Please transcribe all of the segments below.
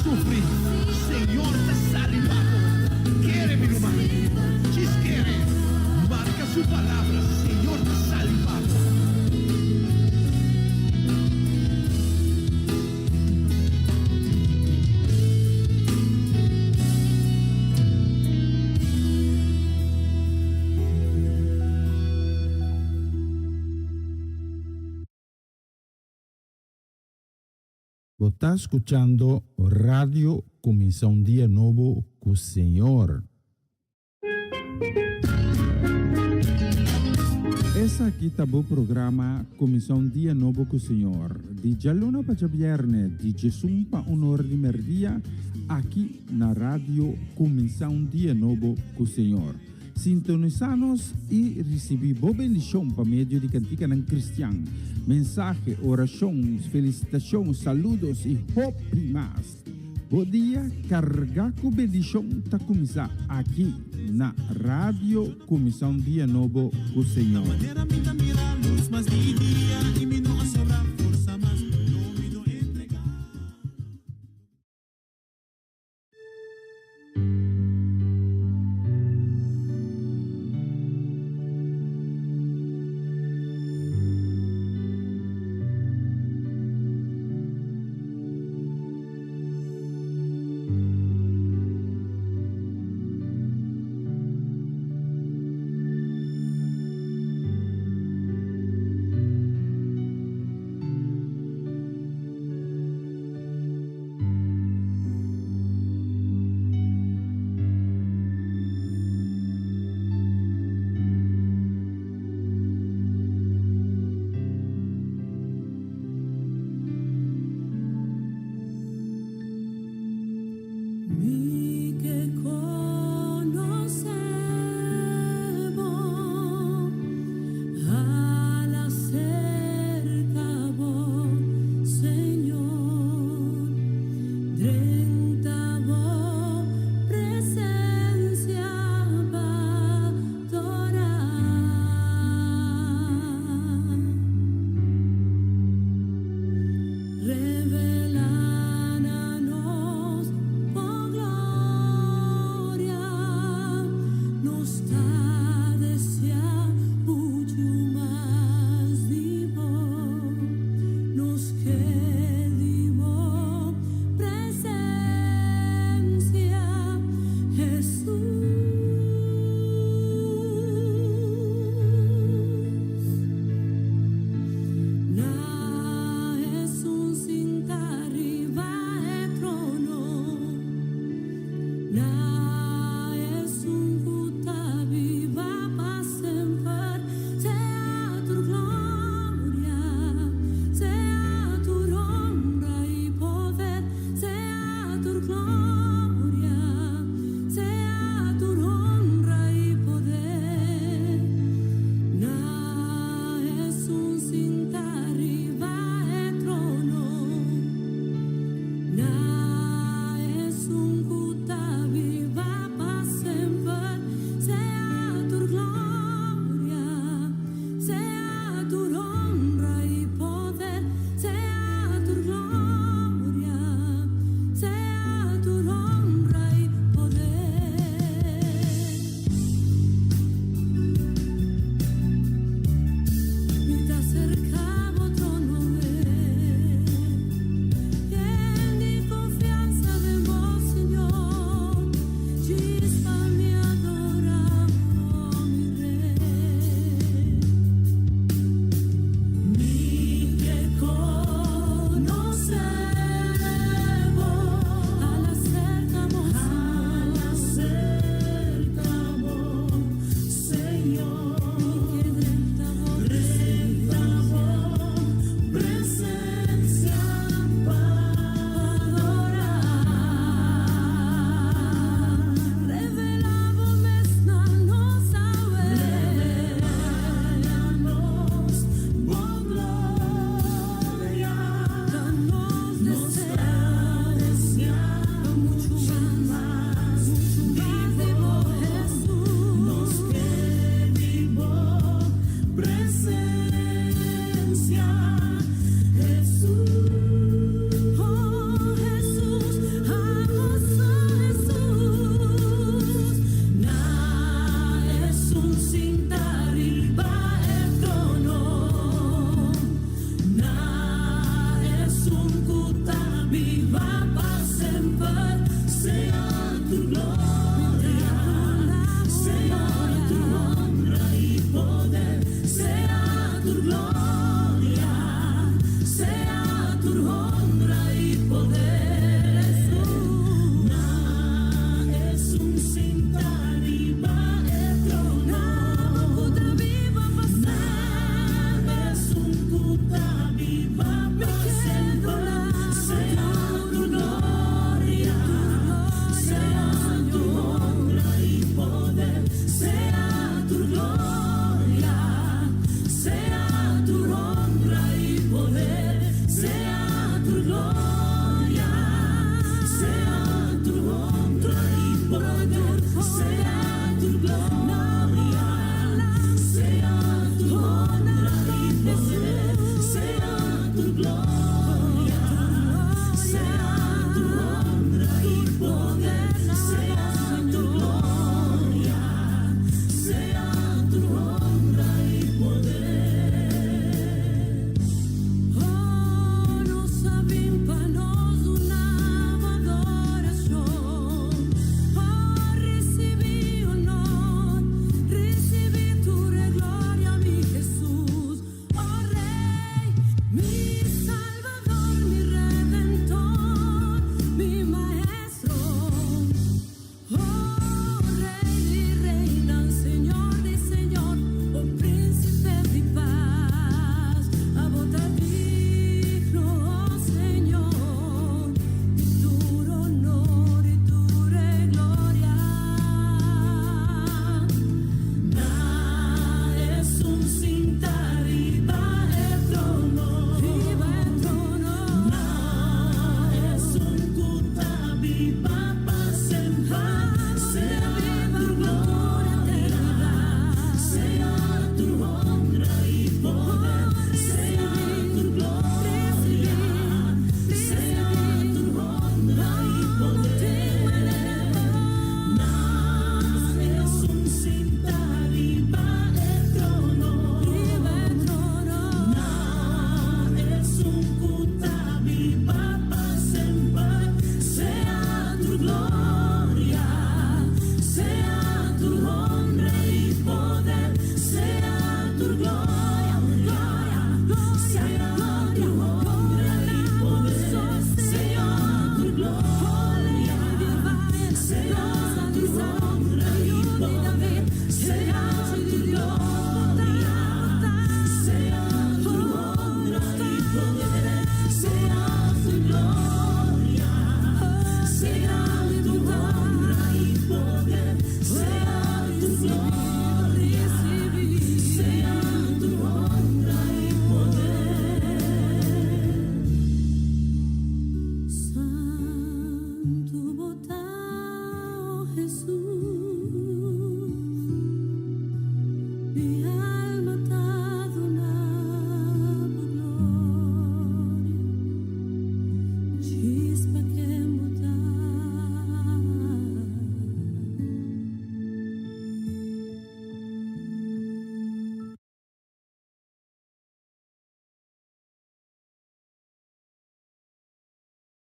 sufrir, Señor te salvato. Quiere mi hermano, chis quiere, marca su palabra, Señor te salvato. Você está escutando Radio Começar um Dia Novo com o Senhor. Esse aqui tá o programa Começar um Dia Novo com o Senhor. De Jaluna para Viernes, de Jesus para honor de merdia, aqui na Rádio Começar um Dia Novo com o Senhor. Sintonizanos e recebi boa bendição para meio de cantiga não cristã. Mensagem, orações, felicitações, saludos e hope mais. Bom dia, carregar com bendição está começar aqui na Rádio Começar um Dia Novo com o Senhor.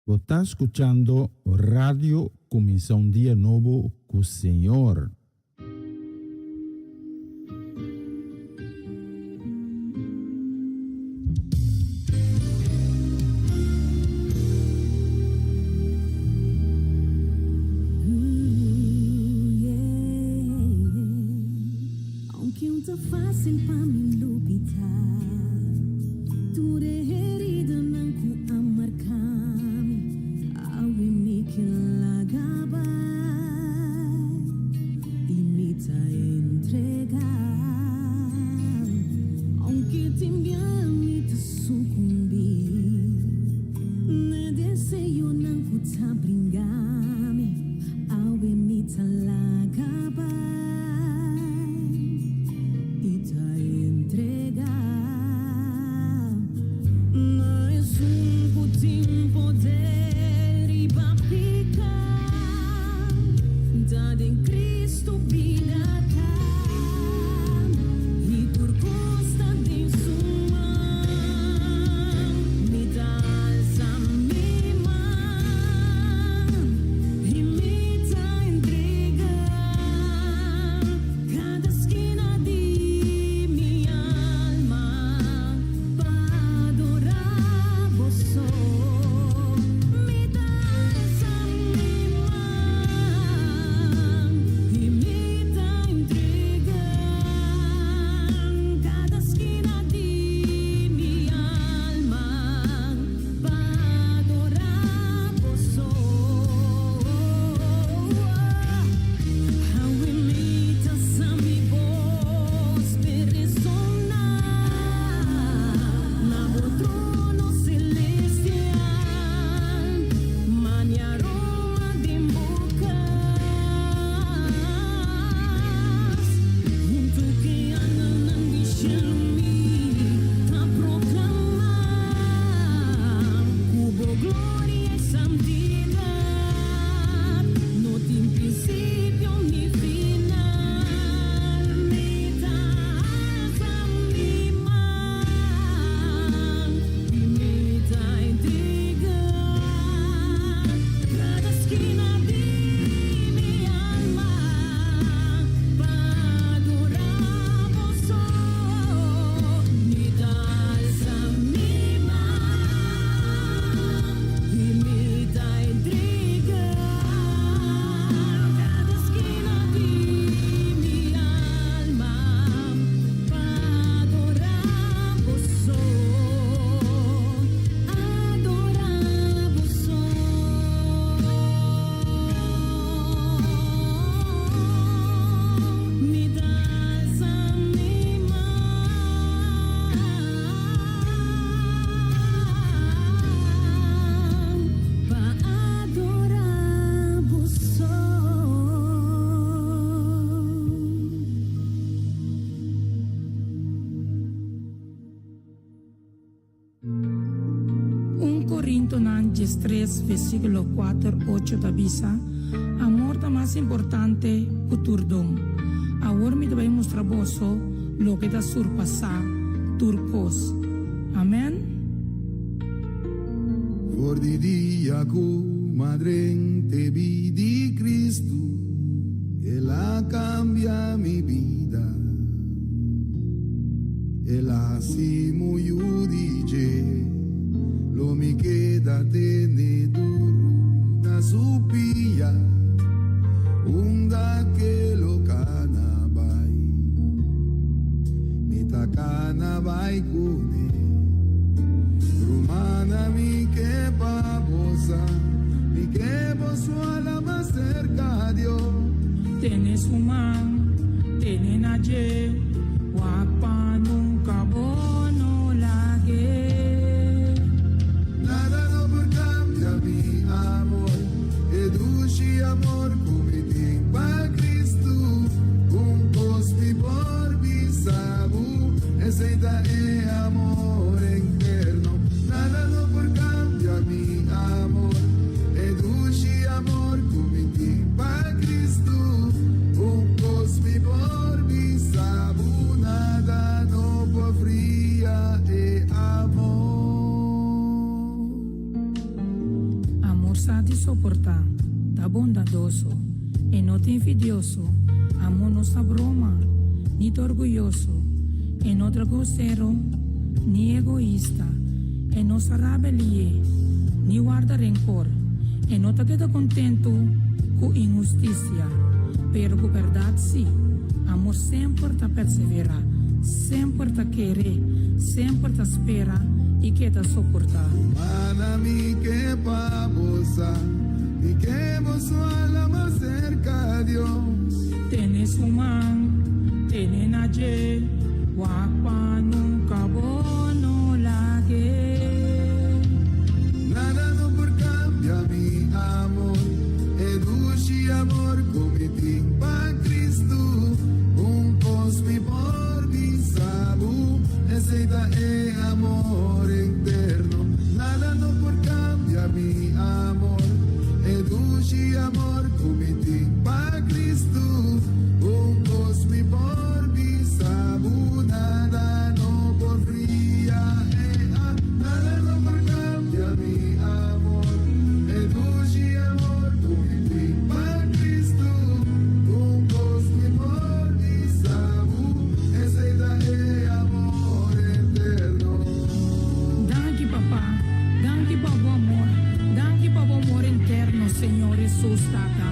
Você está escutando Radio Começar um Dia Novo com o Senhor. Aunque não tá fácil pra mim lupitar, tu herida não com amarcame, awe me que lagaba e me tá entregar. Aunque te me te sucumbi, ne desejo não com tá bringame, awe me tá lagaba. Entregar. Corinto 3, versículo 4, 8 tabisa, amor está más importante que turdom. Ahora me debe mostrar boso lo que está surpasar turcos. Amén. For di dia ku madreng te vidi Cristo, Él cambia mi vida. Él así muy dice, lo mi queda tener duro, na supia, unda que lo canabay, mi ta canabay kune, rumana mi que babosa, mi que boso a la más cerca a Dios. Tienes un man, tienes nadie, guapa nunca bono la que. Nada no por cambia mi amor, educi amor comiti pa Cristo, un cospi por bisabu, ese da e amor eterno. Nada no por cambia mi amor, educi amor comiti pa Cristo, un cospi por bisabu, nada no por fría e amor. Amor sabe soportar, tá bondadoso, e não te envidioso. Amor não está broma, ni te orgulhoso, e não te grosseiro, ni egoísta, e não se rabelie, ni guarda rencor, e não te queda contento com injustiça, pero com verdade sim. Amor sempre te persevera, sempre te querer, sempre te espera e que te suportar. Mana mi que babosa, mi que boso a la más cerca a Dios. Tienes un man, tienes nadie, guapa nunca bono la que. Nada no por cambia mi amor, educi amor comiti pa Cristo, un cosmi por bisabu, ese da e amor eterno. Nada no por cambia mi amor, educi amor comiti pa Cristo, un cosmi por bisabu, nada no por fría nada no por cambia mi amor, educi amor comiti pa Cristo, un cosmi por bisabu, ese da e amor eterno. Danke papá, danke pabo amor, danke pabo amor interno, Señor Jesús, tata.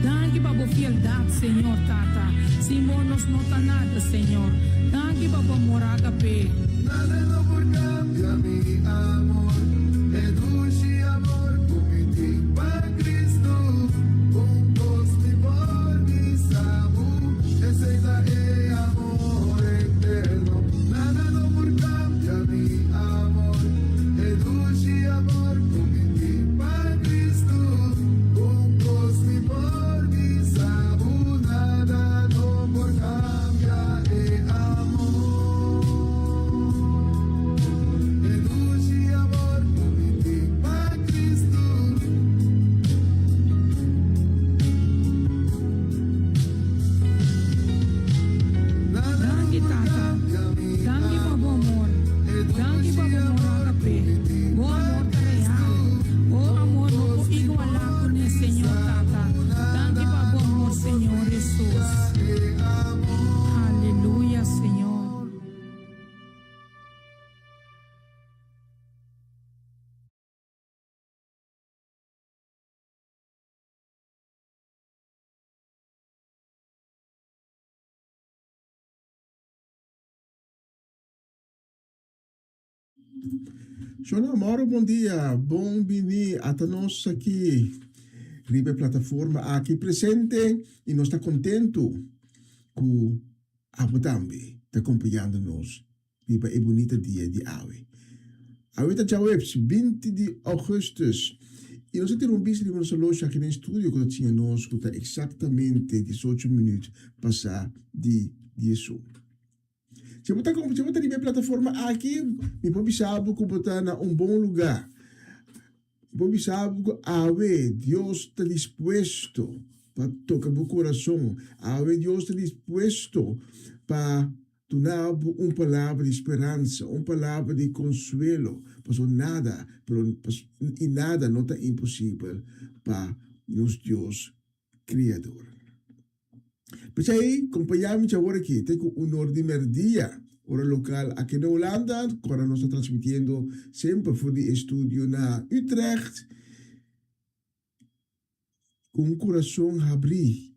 Danke pabo fieldad, Señor, tata. Sin vos nos nota nada, Señor. Danke pabo amor agape. Nada no por cambia mi amor, educi amor comiti pa Cristo, un cosmi por bisabu, ese da e amor eterno. Nada no por cambia mi amor, educi amor comiti pa Cristo, un cosmi por bisabu, nada no por cambia e amor. Educi amor comiti pa Cristo. Nada Danke no por tata. cambia mi Danke pabo amor. Danke pabo amor agape. Bo amor ta real. Bo amor no po igualar con el Señor, tata. Danke pabo amor, Señor Jesús. Aleluya, Señor. Shona Mauro, bom dia. Bom-vindo a nós aqui, Ribe Plataforma, aqui presente e nós está contento com Abu Dhabi está acompanhando-nos. Ribe é bonito dia de Awe. Awe está já 20 de agosto. E nós temos um bicho de nossa loja aqui no estúdio que tinha nós, que está exatamente 18 minutos passar de isso. Se você está na plataforma aqui, me pode saber que você está em um bom lugar. Bobby sabe que ave Dios está dispuesto para tocar tu corazón. Ave Dios está dispuesto para dar una palabra de esperanza, una palabra de consuelo. Pero nada, y nada no está imposible para nuestro Dios Criador. Pues ahí, acompañamos ahora aquí, tengo un orden día. Hora local aquí en Holanda, ahora nos está transmitiendo siempre voor die estudio na Utrecht, con un corazón abrí,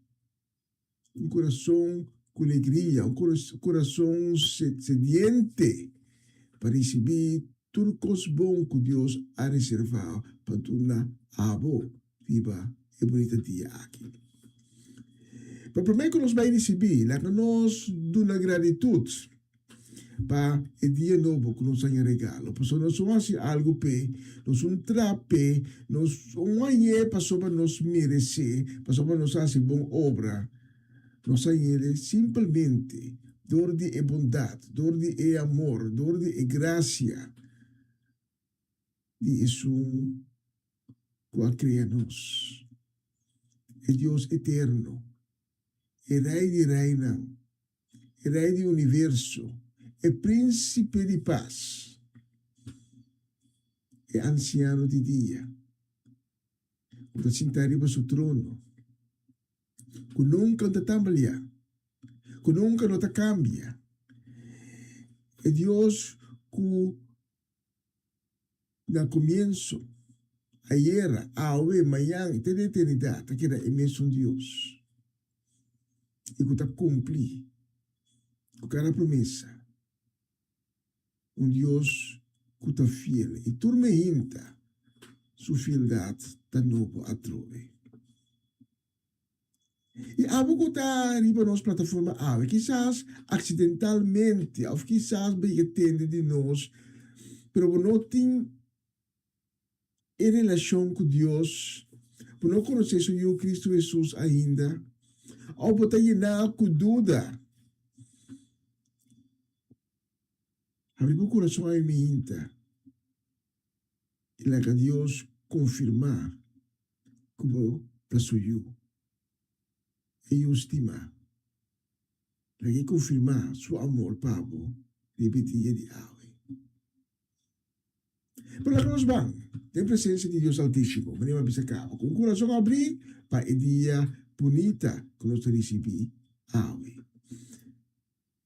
un corazón con alegría, un corazón sediente para recibir turcos bons que Dios ha reservado para tu na abo viva e bonita dia aqui. Pero primeiro que nós vai receber, lá que nós damos gratitude para el día nuevo que nos haya regalo. Pues nos hace algo pe, nos un trape, nos un añe pasó para nos merecer, pasó para nos hace buena obra. Nos añade simplemente door de bondad, door de amor, door de gracia de Jesús cual crea nos. El Dios eterno, el Rey de reina, el Rey del universo, el príncipe de paz, el anciano de día, que está sentado en su trono, que nunca te tambaleia, que nunca no te cambia. El Dios que al comienzo, ayer, ahora, mañana, y toda eternidad, que era un Dios, y que te cumple con cada promesa. Un Dios que está fiel y turmenta su fieldad de nuevo a trove. Y algo que está arriba en nuestra plataforma, quizás accidentalmente, o quizás begetende de nos, pero no tiene relación con Dios, pero no conoce su Hijo Cristo Jesús ainda, o está llenado con duda. Abrir o coração a minha inta e lá que Deus confirmar como está suyo e eu estima lá que confirmar seu amor Pablo repetia de ave. Pero lá que nós vamos, tem presença de Deus Altíssimo, venimos a bisacá, com o coração a abrir para o dia bonita que nós recebemos ave.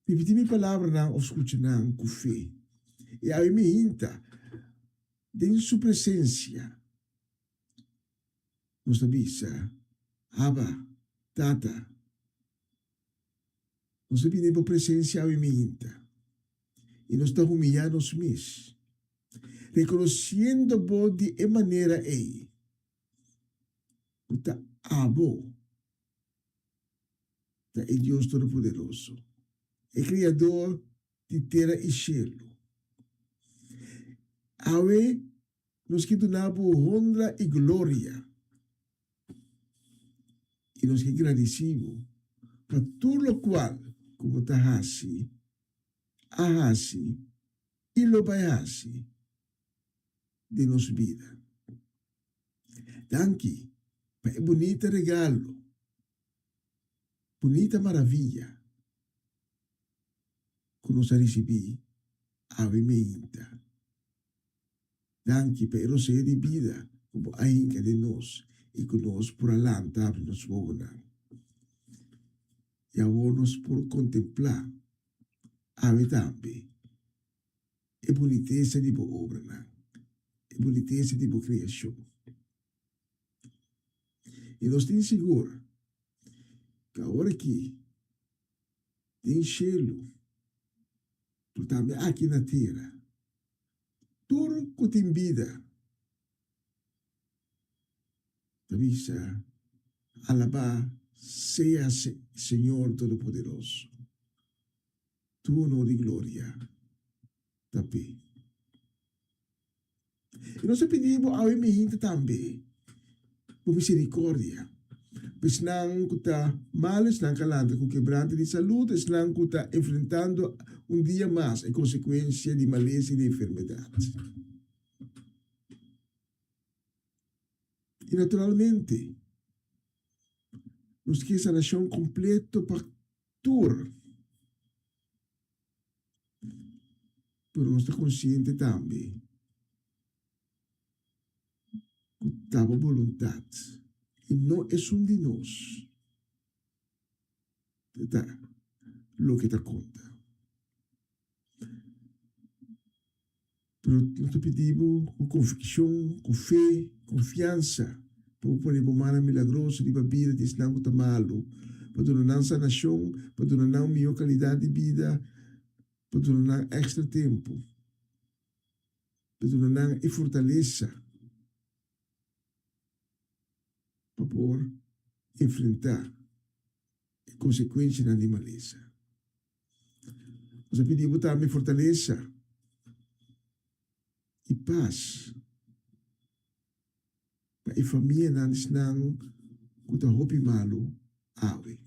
Repetir minha palavra não, ou escutar não, com fé. E a minha inta, em sua presença, nos avisa, Abba, Tata, nos pedimos por presença a minha inta. E nos está humilhando os mesmos, reconhecendo de maneira aí, que está abo, está o Deus Todo-Poderoso. El Criador de terra e cielo. Awe nos que donamos honra e glória. E nos que agradecemos por tudo o qual, como está assim, ahasi e lo vai assim de nossa vida. Danke para o bonito regalo, bonita maravilha, que nos recebi a minha. Danke per o ser de vida, como ainda de nós, e que nós por alante nos vogna. E agora nos por contemplar a também a boniteza de boa obra, a boniteza de boa criação. E nós temos seguro que agora aqui tem cielo, tu também aqui na terra, tudo que tem vida, avisa, alabar sea Senhor Todo-Poderoso, tu honor e glória, também. E nós pedimos ao Eminente também, por misericórdia, pois não que está mal, não calando com quebranto de saúde, não que está enfrentando dia mais a consequência de maleza e de enfermidade. Y naturalmente, nos que esa nación completo para tour. Pero no está consciente también que estaba voluntad. Y no es un de nos. Lo que te cuenta. Pero nos pedimos con convicción, con fe, confianza, para poner humana milagrosa de vida de não está malo, para donar sanação, para donar uma melhor qualidade de vida, para donar extra tempo, para donar e fortaleza, para poder enfrentar as consequências da animaleza. Nós pedimos também fortaleza e paz para a família não estão com a roupa malo awe.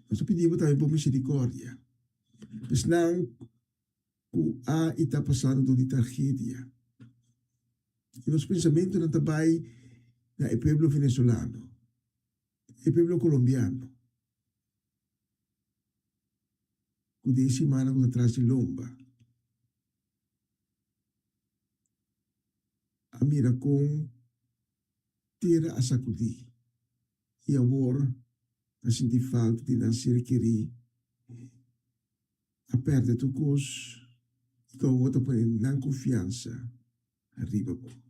Nós pedimos também por misericórdia, mas não que está passando de tragédia. E nos pensamentos não também no povo venezolano, o povo colombiano, que 10 semanas atrás de lomba, a mira com terra a sacudir e agora a sentir falta de não ser querer a perder tu coisa e que a outra põe não confiança arriba bom.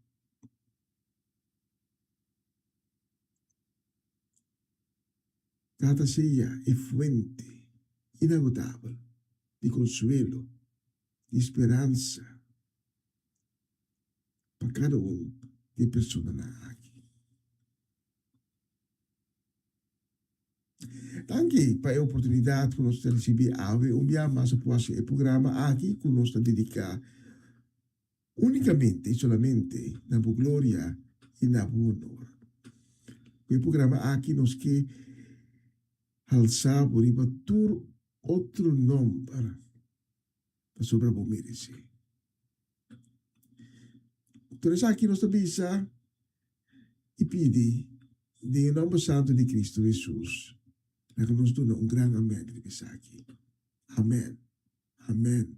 Cada seja é fuente inagotável de consuelo, de esperança para cada de pessoa aqui. Anche para a oportunidade que nós recebemos um dia mais após o programa aqui que nós dedicar unicamente e solamente na boa glória e na boa honra. O programa aqui nós que alçar por todo outro nome para sobre a bom merecer. Então aqui nós também e pede de nome santo de Cristo Jesus para que nos dê grande amém de aqui. Amém. Amém.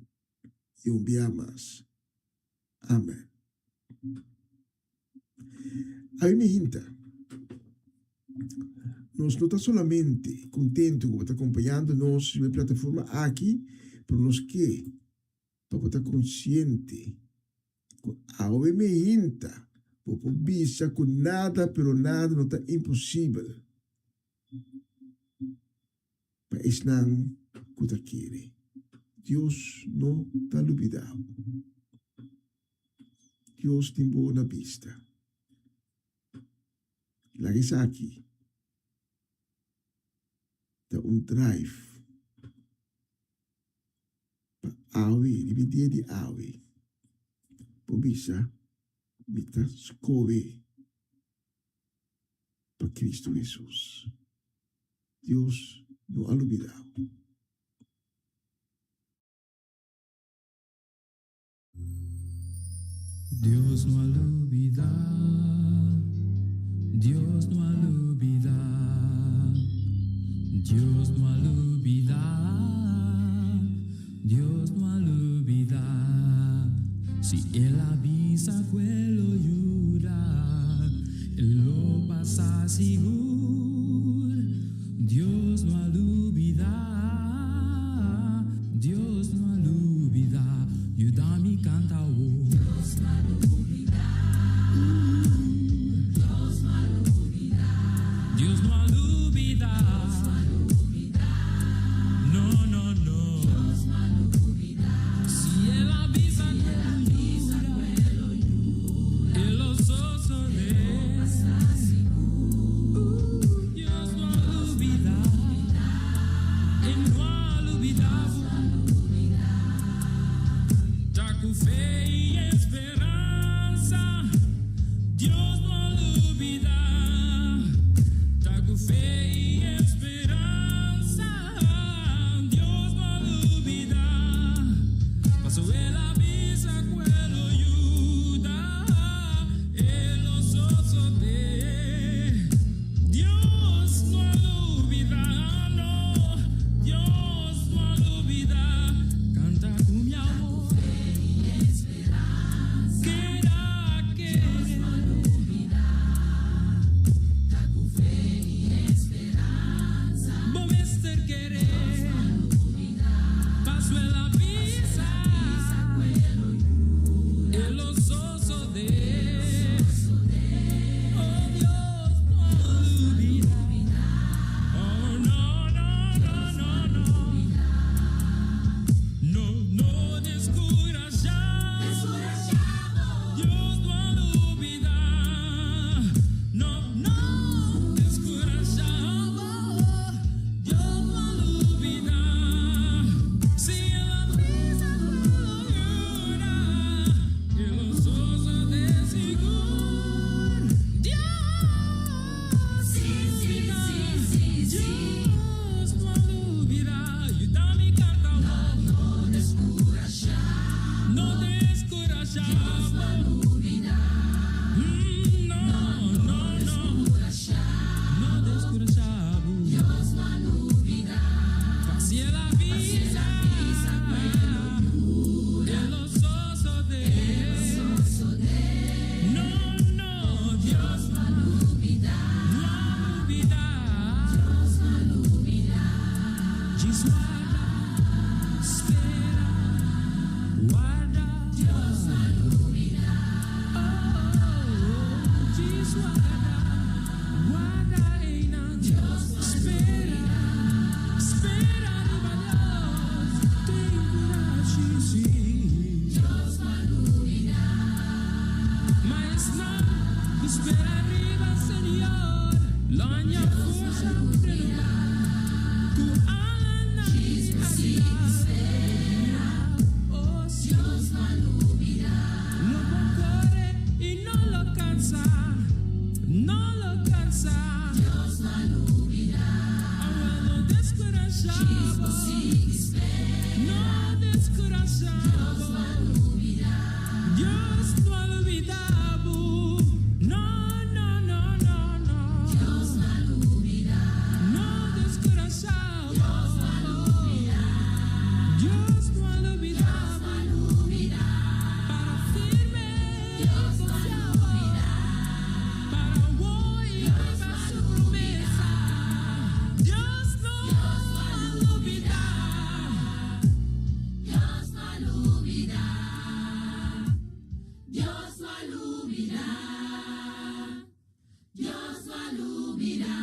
E dia mais. Amém. Aí me hinta. Nós não estamos solamente contentes com estar acompanhando-nos na plataforma aqui, para nós que, para estar consciente, a me hinta, para visa que nada, pero nada não está impossível. Para isso não que está querendo. Deus não está olvidado. Deus tem boa vista. Lá que está aqui. Drive para awe, dividir de awe, por bisa, mita escove para Cristo Jesus. Deus não ha olvidado. Deus não ha olvidado. Deus não ha olvidado. Dios no olvida, Dios no olvida. Si Él avisa, Él lo ayuda, Él lo pasa seguro. Dios no olvida, Dios no olvida. Ayúdame canta oh. Dios no olvida, Dios no olvida, Dios no olvida. Espera arriba, Señor. Lonya força renovar. Tu alma oh, Dios no olvida. No corre y no lo cansa. No lo cansa. Dios no olvida. No descourajado. No descourajado. Dios no olvidado. No, no, no, no, no. Dios no olvida. No descourajado. Dios no olvida. Dios no olvida. Para firme. Dios no olvida. Para hoy viva su promesa. Dios no olvida. Dios no olvida. Dios no olvida. Dios no olvida.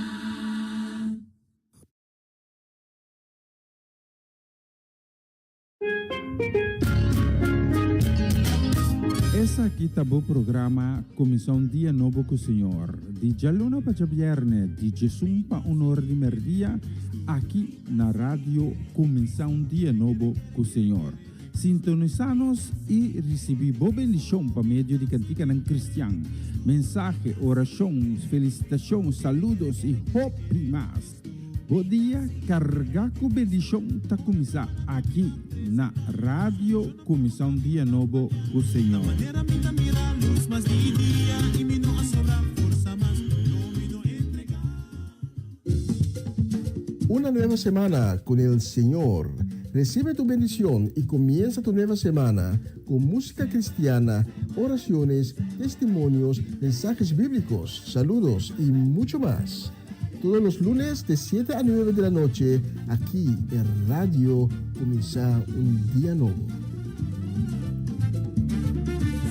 Essa aqui tá o programa Comissão Dia Novo com o Senhor. De Jaluna para Viernes, de Jesus para de merdia, aqui na rádio Comissão Dia Novo com o Senhor. Sintonizanos e recebi boa bendição para meio de cantica ng Cristian. Mensagem, oração, felicitação, saludos e hope mais. Bom dia, carga com bendição tá começar aqui na rádio Comissão Dia Novo com o Senhor. Una nueva semana con el Señor. Recibe tu bendición y comienza tu nueva semana con música cristiana, oraciones, testimonios, mensajes bíblicos, saludos y mucho más. Todos los lunes de 7 a 9 de la noche, aquí en Radio Comienza un Día Nuevo.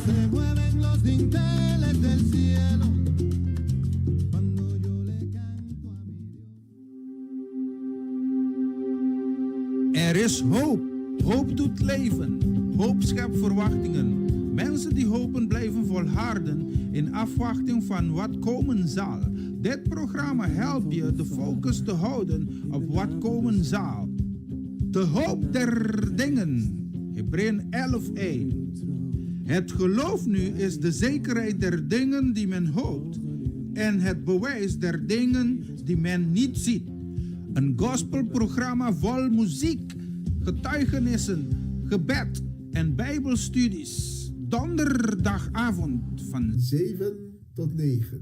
Se mueven los dinteles del cielo cuando yo le canto a mi Dios. Er is hoop. Hoop doet leven. Hoop schept verwachtingen. Mensen die hopen blijven volharden in afwachting van wat komen zal. Dit programma helpt je de focus te houden op wat komen zal. De hoop der dingen. Hebreeën 11:1. Het geloof nu is de zekerheid der dingen die men hoopt en het bewijs der dingen die men niet ziet. Een gospelprogramma vol muziek, getuigenissen, gebed en bijbelstudies. Donderdagavond van 7 tot 9.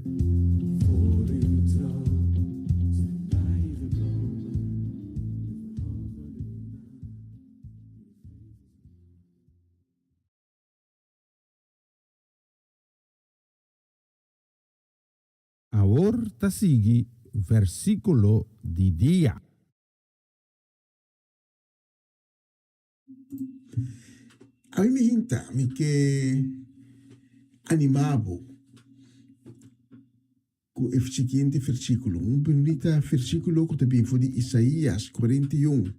Ahora sigue versículo di dia. A mí me hinta, mi que animabo con el siguiente versículo. Un bonito versículo que también fue de Isaías 41.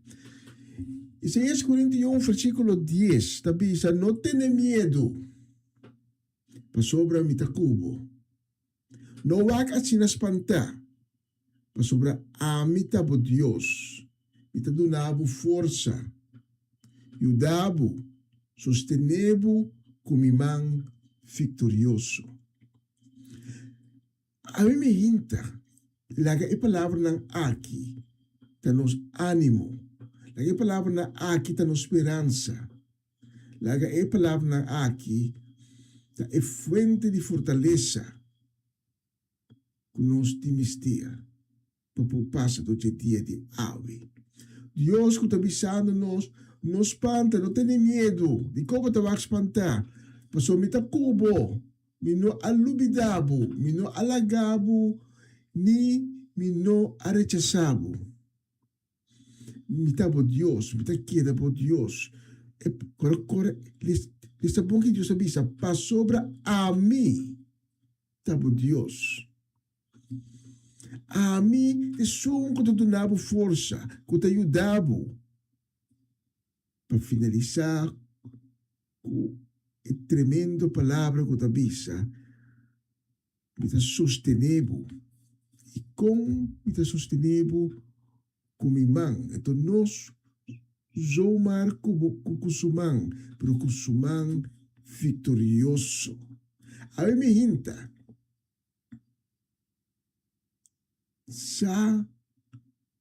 Isaías 41, versículo 10, también dice, no tiene miedo, pa sobra mi takubo. No wag at sinaspanta, pa sobra amita bo Dios, ita dunabo força, yudabo, sostenebo kumimang victorioso. A mí me hinta, laga e palavra ng aki, tanos ánimo, laga e palavra ng aki, tanos esperança, laga e palavra ng aki, ta e fuente de fortaleza, que nos timistia, pasa do dia de ave. Deus que está avisando nos espanta, não tem medo, de como te vai espantar. Passou me tá cubo, me no alubidabo, me no alagabo, ni me no arechazabo. Me tá por Deus, me tá queda por Deus. Corre, lista bom que Deus avisa, para sobra a mim, tá por Deus. A mim, é só que te donava força, que te ajudava. Para finalizar, com a tremenda palavra que te avisa, mita sostenebo. E com mita sostenebo kumimang. Ito nos zomar kusumang, pero kusumang victorioso. Ave me hinta. Sa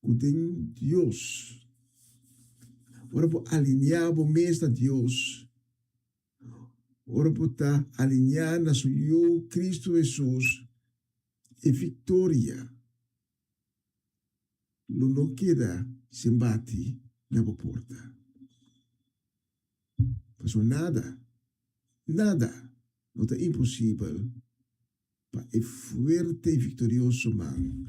kuding Dios. Ora po alineado mes na Dios. Ora po ta alineado na suyo Cristo Jesus e victoria. Não queda sembati na porta. Mas nada não é impossível para o fuerte e vitorioso man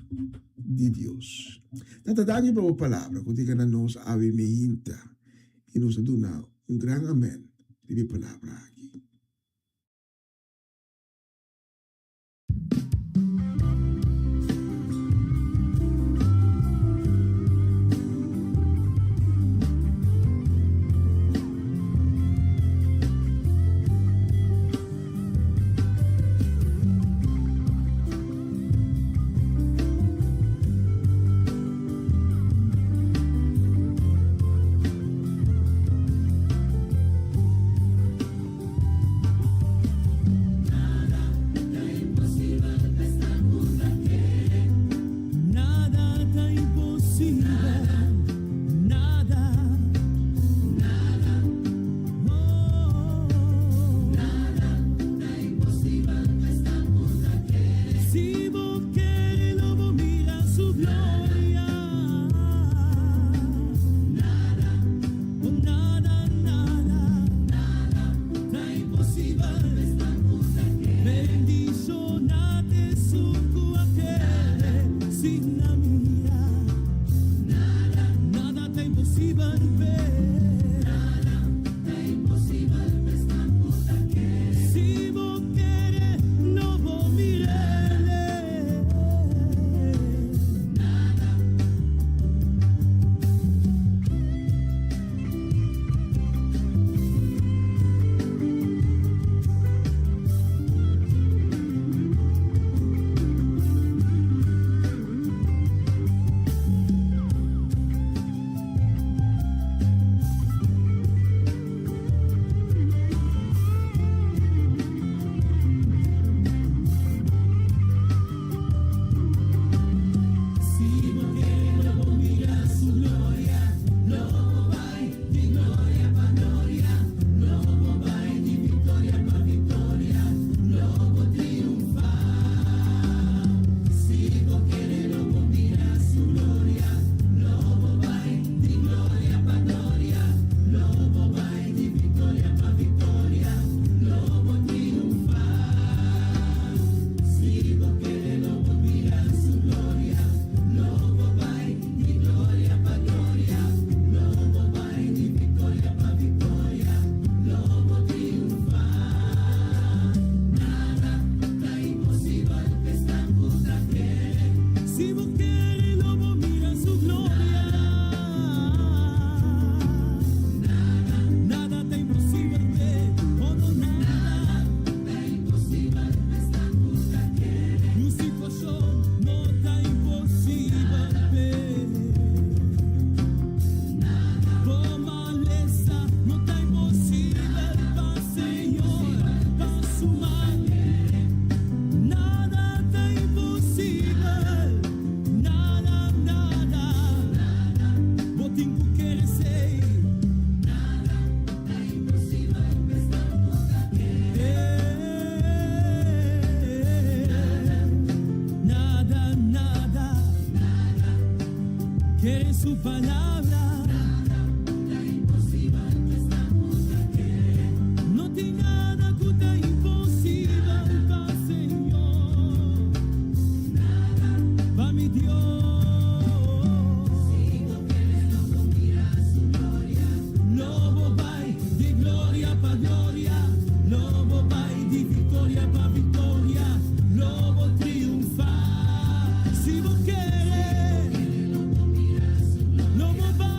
de Deus. Tata dagli para a palavra, quando diga na nós ave me hinta, e nos dá grande amém de palavra aqui. su palabra. No tem nada que tá impossível para Senhor. Para mi Dios. Lobo vai de glória para glória. Lobo vai de vitória para vitória. Lobo triunfar. Se você quer, lobo vai.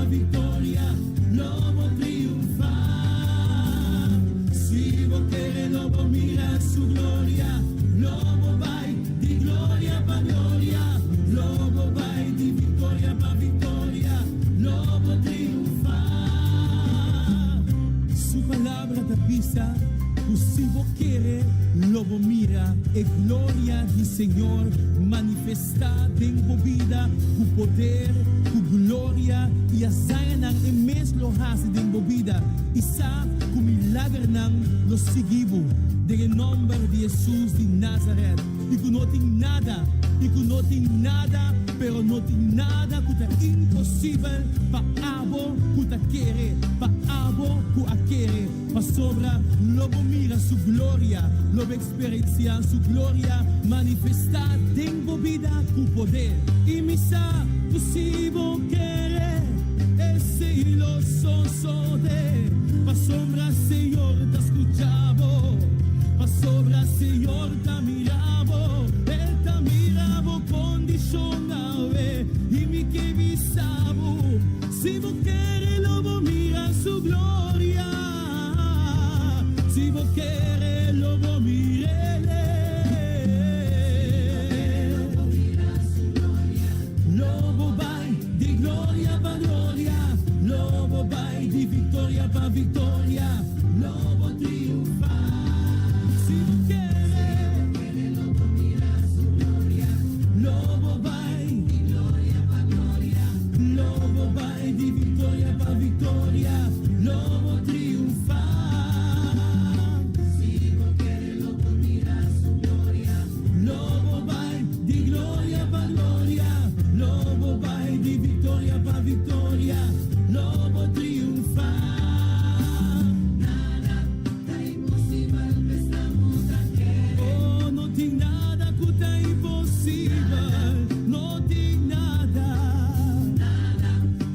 victoria, lobo triunfar. Si vos querés, lobo mira su gloria, lobo vai di gloria pa gloria, lobo vai di victoria pa victoria, lobo triunfar. Su palabra te avisa, si vos querés, lobo mira, e gloria di Señor manifestada en tu vida, tu poder, tu gloria, y asayanan en mes lo hace de tu vida, y sa tu milagro lo seguimos, en el nombre de Jesús de Nazaret, y que no tiene nada, pero no tiene nada que es imposible para algo que te quiere, para algo que quiere, para sobra, lobo mira su gloria, lobo experiencia su gloria, manifestar en tu vida tu poder, y misa, tú si vos quieres, ese hilo de, para sobra, Señor, te escuchamos, para sobra, Señor, te miramos, Él te miramos condicionado, y mi que visabo, si vos quieres, lobo mira su gloria, si vos quieres, lobo mírele, lobo vai di gloria pa gloria, lobo vai di victoria pa victoria, lobo triunfa. Si vos quieres, lobo mira su gloria, lobo vai di gloria pa gloria, lobo vai di victoria pa victoria, lobo triunfa. Si vos quieres, lobo mira su gloria, lobo vai di gloria pa gloria, lobo vai di victoria pa victoria, lobo triunfa. Nada está imposible, estamos aquí. Oh, no tiene nada que está imposible, no tiene nada.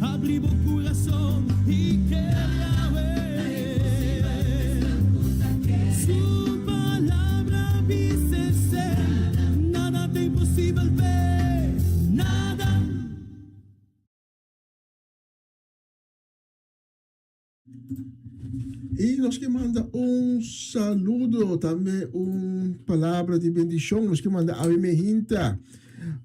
Abri vos corazón y quería ver. Su palabra dice ser, nada está imposible ver, nada. Y los que manda un saludo, también una palabra de bendición, los que manda a mi hinta,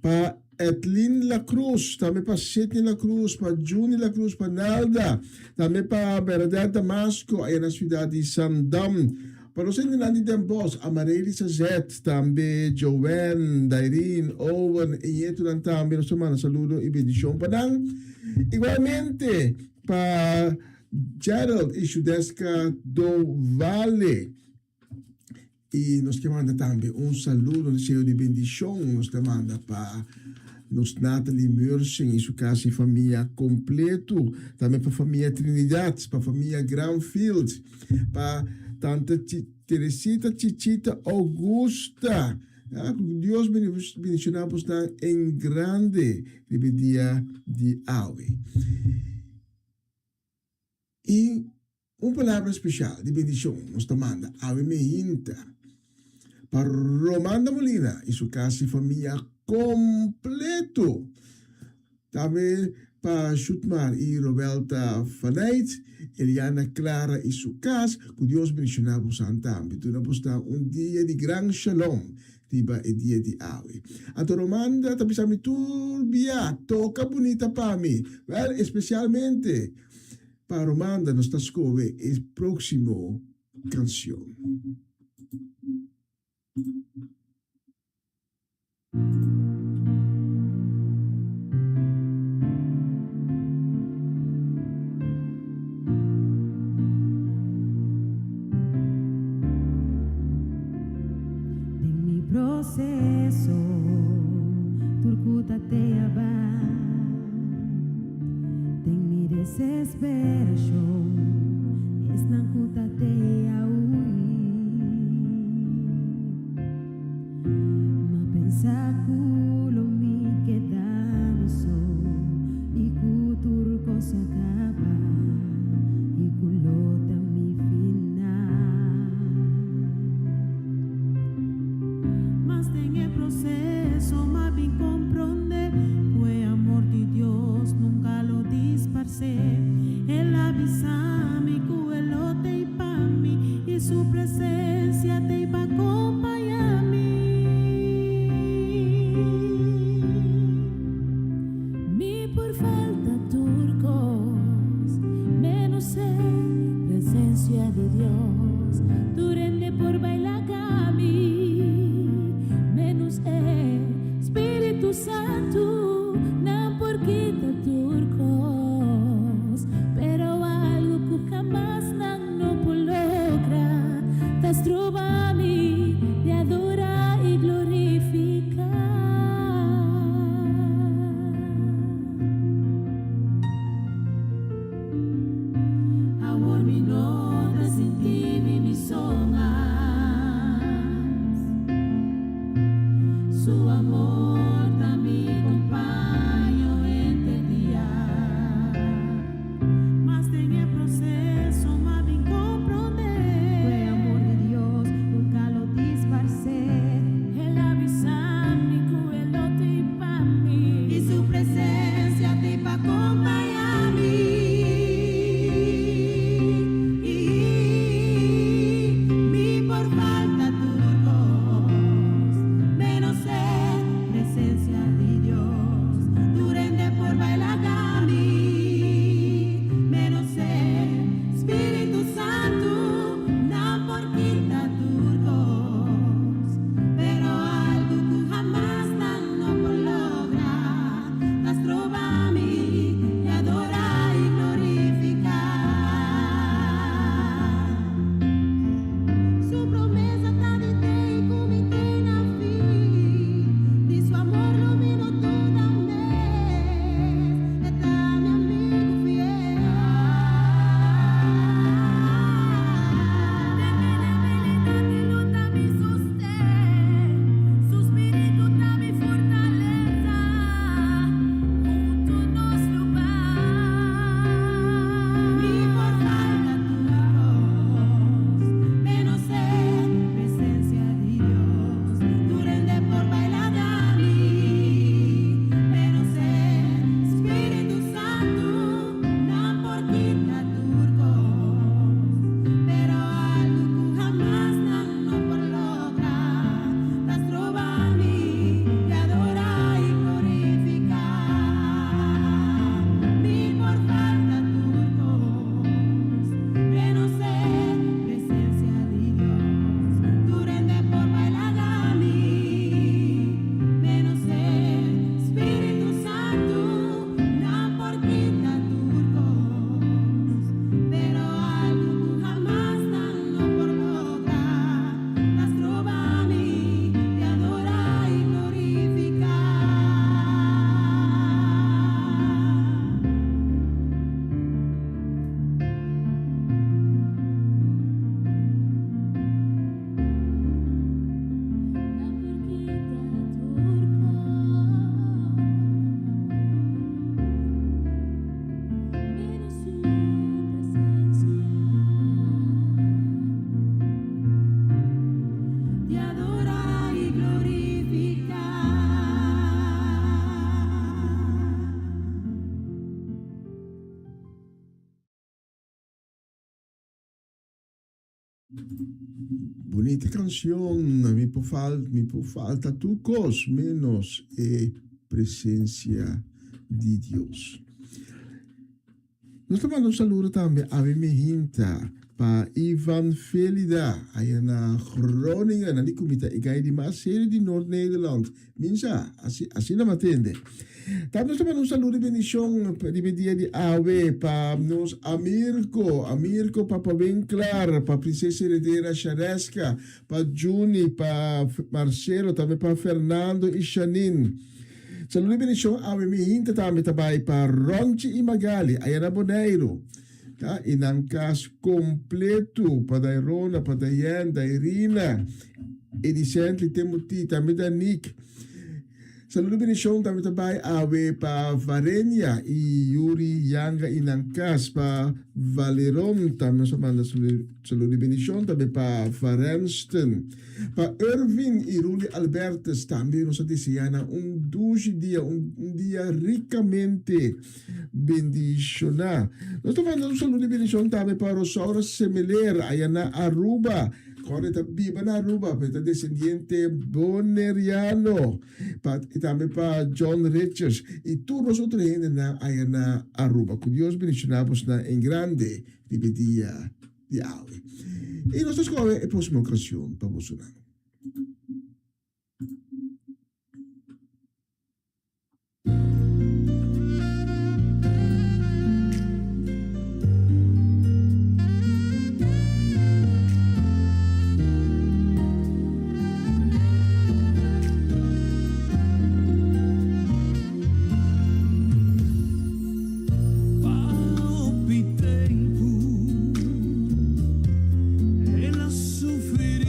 para Etlin La Cruz, también para Sidney La Cruz, para Juni La Cruz, para Nalda, también para Bernadette Damasco, en la ciudad de Sandam, para los en Den Bosch, Amareli Sazet, también Joanne, Daireen, Owen, y Etulan también, los que manda saludo y bendición para Dan. Igualmente, para Gerald y Sudesca do Vale. Y nos que manda también un saludo, un deseo de bendición, nos te manda para nos Natalie Mursen y su casa y familia completo, también para familia Trinidad, para familia Granfield, para tanta Teresita Chichita Augusta. Dios bendicionamos en grande el día de hoy. Y una palabra especial de bendición nos manda a Mehinta para Romanda Molina y su casa y familia completo. También para Shutmar y Roberta Fanait, Eliana Clara y su casa, que Dios bendicionamos también. Tenemos un día de gran shalom. Tiba el día de hoy. A tu Romanda, también a mi turbia, toca bonita para mí, especialmente. Para Romanda nos tascove el próximo canción. En mi proceso, turcuta te abad. En mi desesperación, es nancuta te aui. Ma pensa culo mi queda mi so, y cutur cosa acaba, y culota mi final. Mas en el proceso, más bien comprende, fue amor de Dios, nunca lo disparó. disparse. Él avisame que el lote y pa' mí y su presencia te iba a acompañar a mí. Mi por falta turcos, menos presencia de Dios. Durende por bailar cami, menos Espíritu Santo, no por quita turcos, pero algo que jamás no por logra, tas trovami de adorar y glorificar. Amor mi nota sin ti mi somas. Su amor también acompaño este día. Mas en el proceso más bien comprender. Fue amor de Dios, nunca lo disparcé. Él avisame que él no te iba a mí. Y su presencia te iba a acompañar a mí. Mi por falta turcos, menos presencia de Dios. Durende por bailar cami, menos Espíritu Santo, no por quita turcos, pero algo que jamás no por lograr, las trovami y adorar y glorificar. Su promesa está de te y comité na fin. Di su amor lo vino toda mes. Está mi amigo fiel. De mi debilidad y luta mi sostén. Su espíritu está mi fortaleza. Junto nos lo va. Mi por falta turcos, menos presencia de Dios. Durende por bailar cami, menos Espíritu Santo, no por quita turcos, pero algo que jamás no por lograr, las trovami de adorar y glorificar. Mi por falta turcos, menos presencia de Dios. Durende por bailar cami, menos Espíritu Santo, no por quita turcos, pero algo que jamás no por lograr, las trovami de adorar y glorificar. De adorar y glorificar. Bonita canción, mi por falta turcos, menos presencia de Dios. Nós estamos mandando um saludo também a minha para Ivan Felida, aí na Groningen, na Nikomita, e gai de Marseille de Noord-Nederland. Minsa, assim não atende. Também estamos mandando um saludo de bendição de dia de AW para nos Amirko, para Winkler, para Princesa Herdeira Charesca, para Juni, para Marcelo, também para Fernando e Janine. Saludo de bendição a minha também para Ronchi e Magali, aí na Boneiro. Tá? E num caso completo para a Irona, para a Diane, da Irina, e de Santi Timothy, também da Nick. Saludo bendición tabi tabay awe pa Varenia i Yuri Yanga Inangkas pa Valeron tabi sa manda saludo bendición tabi pa Varenston pa Irvin i Ruli Albertes tabi no sa disiyana un dia ricamente bendiciona. Nos tomando saludo bendición tabi pa Rosaura Semeler ayana Aruba. Correta viva na Aruba, peta descendiente Boneriano, también pa John Richards, y todos los otros gente na ayan na Aruba. Que Dios bendicionamos na en grande de día de hoy. Y nosotros con la próxima ocasión, vamos a Palpitei ela sofrer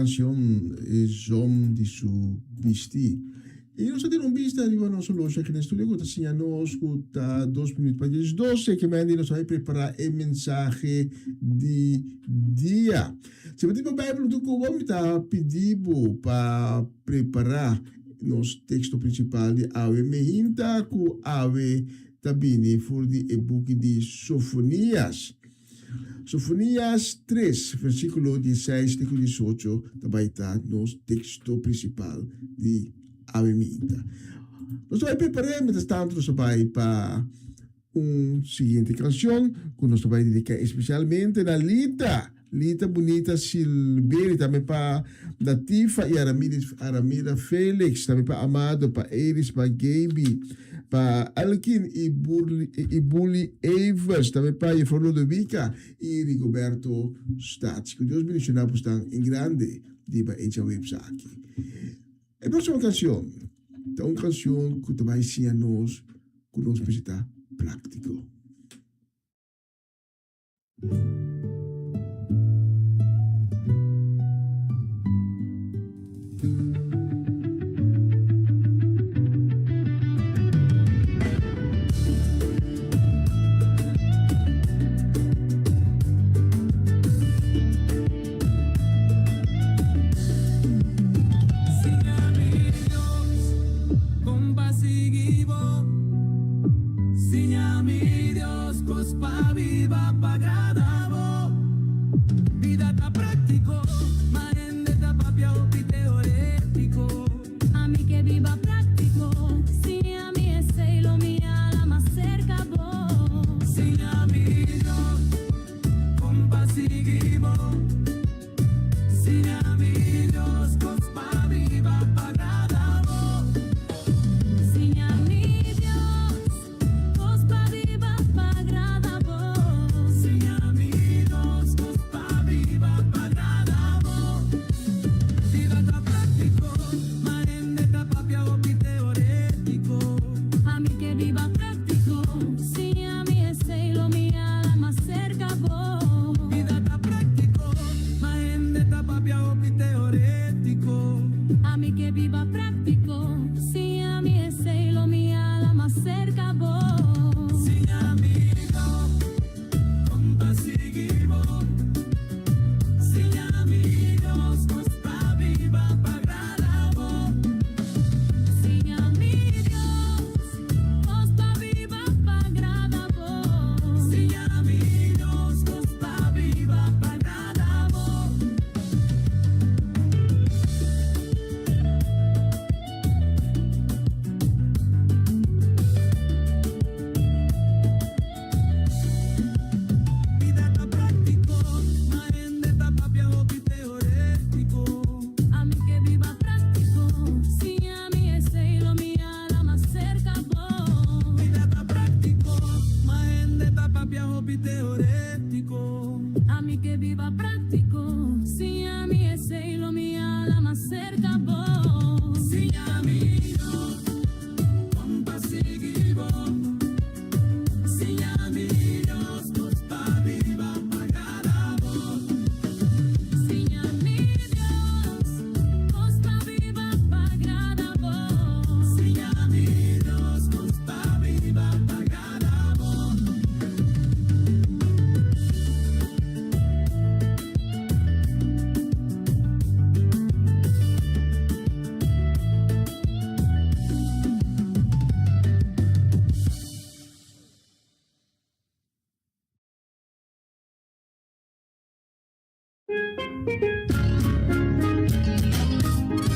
canción es Som de su Bisti. Y nos tiene un vista arriba no solo que en el estudio que te nos gusta 2 minutos para las 12 que me han nos va a preparar el mensaje de día. Se me dice para Bíblia tu como me está pedindo para preparar nos texto principal de Ave Mehinta com Ave Tabini por el book de Sofonias. Sofonias 3, versículo 16 e 18, também está no texto principal de Ave Mehinta. Nós vamos preparar, mientras tanto, nós vamos para seguinte canção, que nós vamos dedicar especialmente a Lita Bonita Silveira, também para Latifa e Aramira Félix, também para Amado, para Iris, para Gaby, para Alkin e Bully Evers, também para Efro Ludovica e Rigoberto Stati. Que Deus bendiga por estar em grande de essa website. A próxima canção é uma canção que vai ensinar nós que nós precisamos prático.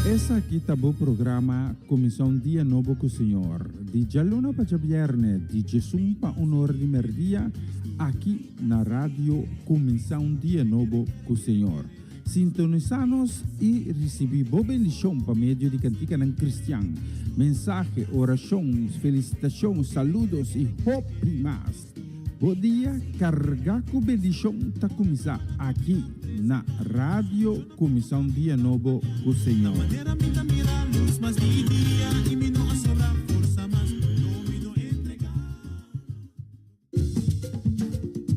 Essa aqui tá o programa Comissão Dia Novo com o Senhor. De Jaluna para Viernes, de Jesus para Honor de Merdia, aqui na rádio Comissão Dia Novo com o Senhor. Sintonizanos e recebi boa bendição para meio de cantica ng Cristian. Mensagem, orações, felicitações, saludos e hope mais. Bom dia, carga com bendição tá começar aqui na rádio Comissão Dia Novo com o Senhor.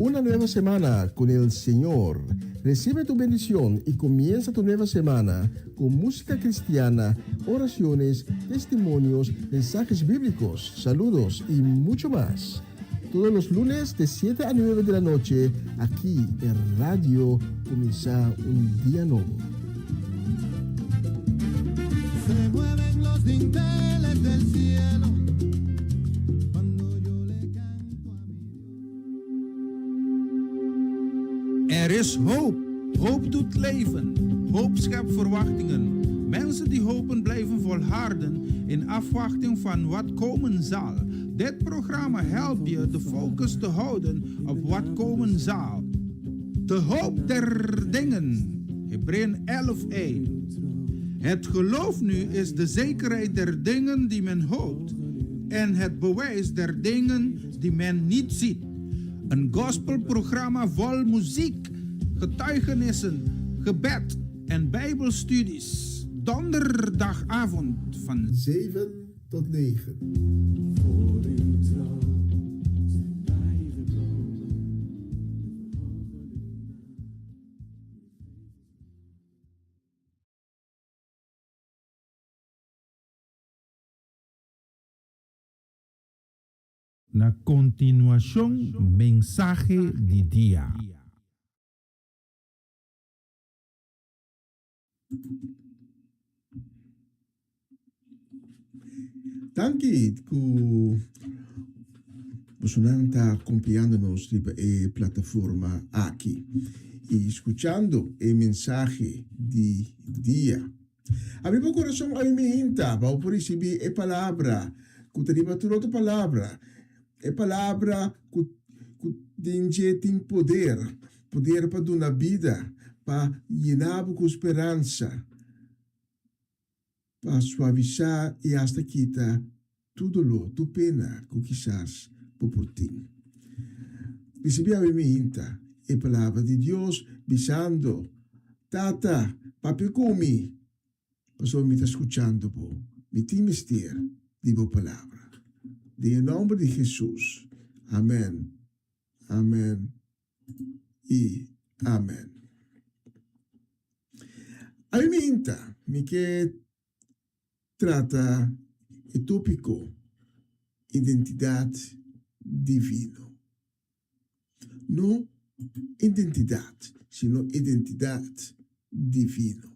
Una nueva semana con el Señor. Recibe tu bendición y comienza tu nueva semana con música cristiana, oraciones, testimonios, mensajes bíblicos, saludos y mucho más. Todos los lunes de 7 a 9 de la noche, aquí en Radio Comienza un Día Nuevo. Se mueven los dinteles del cielo cuando yo le canto a mi Dios. Er is hoop. Hoop doet leven. Hoop schept verwachtingen. Mensen die hopen blijven volharden in afwachting van wat komen zal. Dit programma helpt je de focus te houden op wat komen zal. De hoop der dingen. Hebreeën 11:1. Het geloof nu is de zekerheid der dingen die men hoopt en het bewijs der dingen die men niet ziet. Een gospelprogramma vol muziek, getuigenissen, gebed en bijbelstudies. Donderdagavond van 7 tot 9. Voor uw trouw zijn wij gekomen. Na continuación, mensaje de día. Danke ku você está acompanhando-nos na plataforma aqui e escutando o mensagem de dia. Abri o coração a mim, para receber a palavra, que te tu outra palavra, a palavra que tem poder para dar vida, para llenar com esperança, para suavizar e hasta quitar tu dolor, tu pena, que quizás por ti. Recebi a mim a palavra de Deus, bisando, tata, papi comi, pastor me está escuchando, me tem mister de boa palavra. De em nome de Jesus. Amém. Amém. E amém. A mim me que trata o tópico identidade divina. Não identidade, sino identidade divina.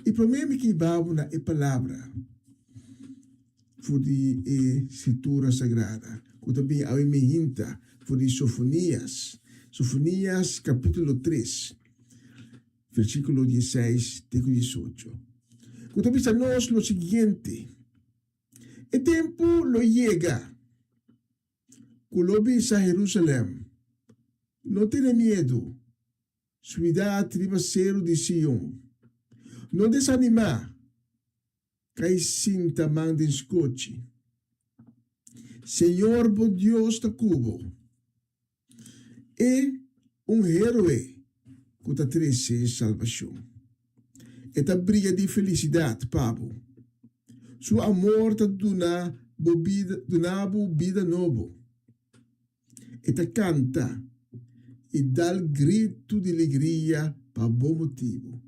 E para mim que vamos na palavra por de escritura sagrada, que também a mim hinta por de Sofonias capítulo 3, versículo 16 e 18. Que também está nos lo seguinte: el tiempo lo llega, Colombia a Jerusalén, no tiene miedo, ciudad tribacero de Sion, no desanima, cai sinta man de escoche. Señor, por Dios te cubo, e héroe que te trece salvación. Esta briga de felicidade, Pablo. Su amor te dona vida nova. Esta canta e dá grito de alegria para bom motivo.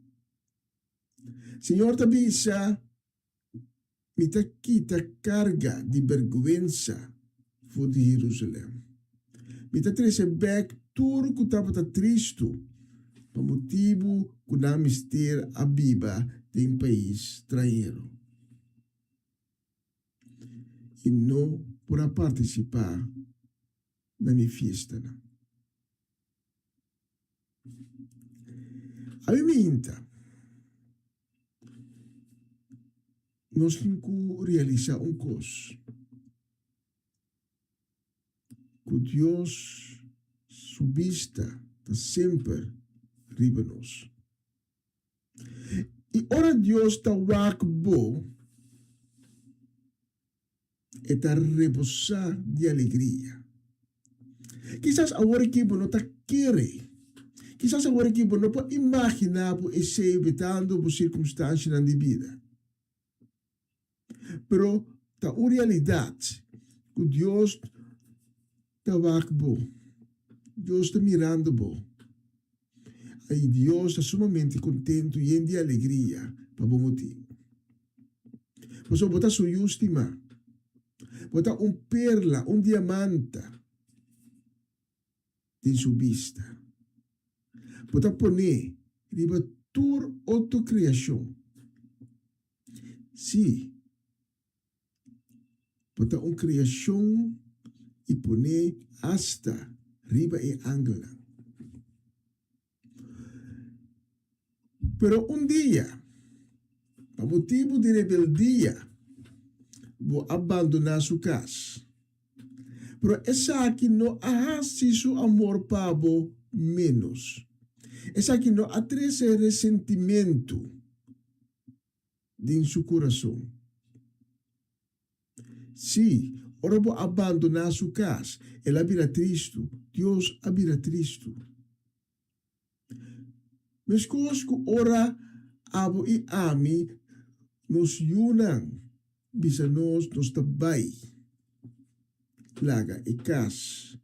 Senhor, te avisa, me te quita carga de vergüenza por de Jerusalém. Me te trece back tudo que estava triste, para motivo que não mister a Bíblia de um país estrangeiro. E não para participar na minha festa. A mim, nós temos que realizar coisa. Que Deus, sua vista, está sempre riba nós. E ora Deus está bom, está rebosar de alegria. Quizás agora que não está querendo. Quizás agora que não pode imaginar por esse evitando por circunstâncias na vida. Pero está a realidade que Deus está bom. Deus está mirando bom. Aí Deus está sumamente contente e de alegria para bom motivo. Você botar sua estima, botar perla, diamante em sua vista. Botar poner riba tur autocriação. Sim. Botar criação e poner hasta riba e ângulo. Pero dia, por motivo de rebeldia, vou abandonar sua casa. Pero essa aqui não arrasta seu amor pabo menos. Essa aqui não atrese ressentimento em seu coração. Se ora vou abandonar sua casa, ela vira triste, Deus vira triste. Mas conosco ora abo e ami nos yunang bisa nos tabay laga e kas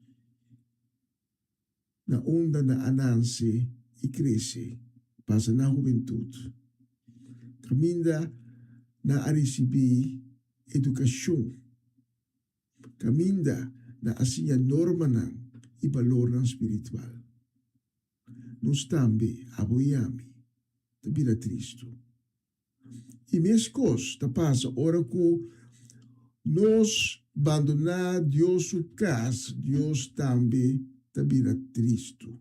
na onda na ananse e cresce passa na juventude. Caminda na receber educação. Caminda na asinya norma nang e valor nang espiritual. Nos também aboiami, tabira tristo. E mescos, ta passa ora que nos abandonar Deus o cas, Deus também tabira tristo.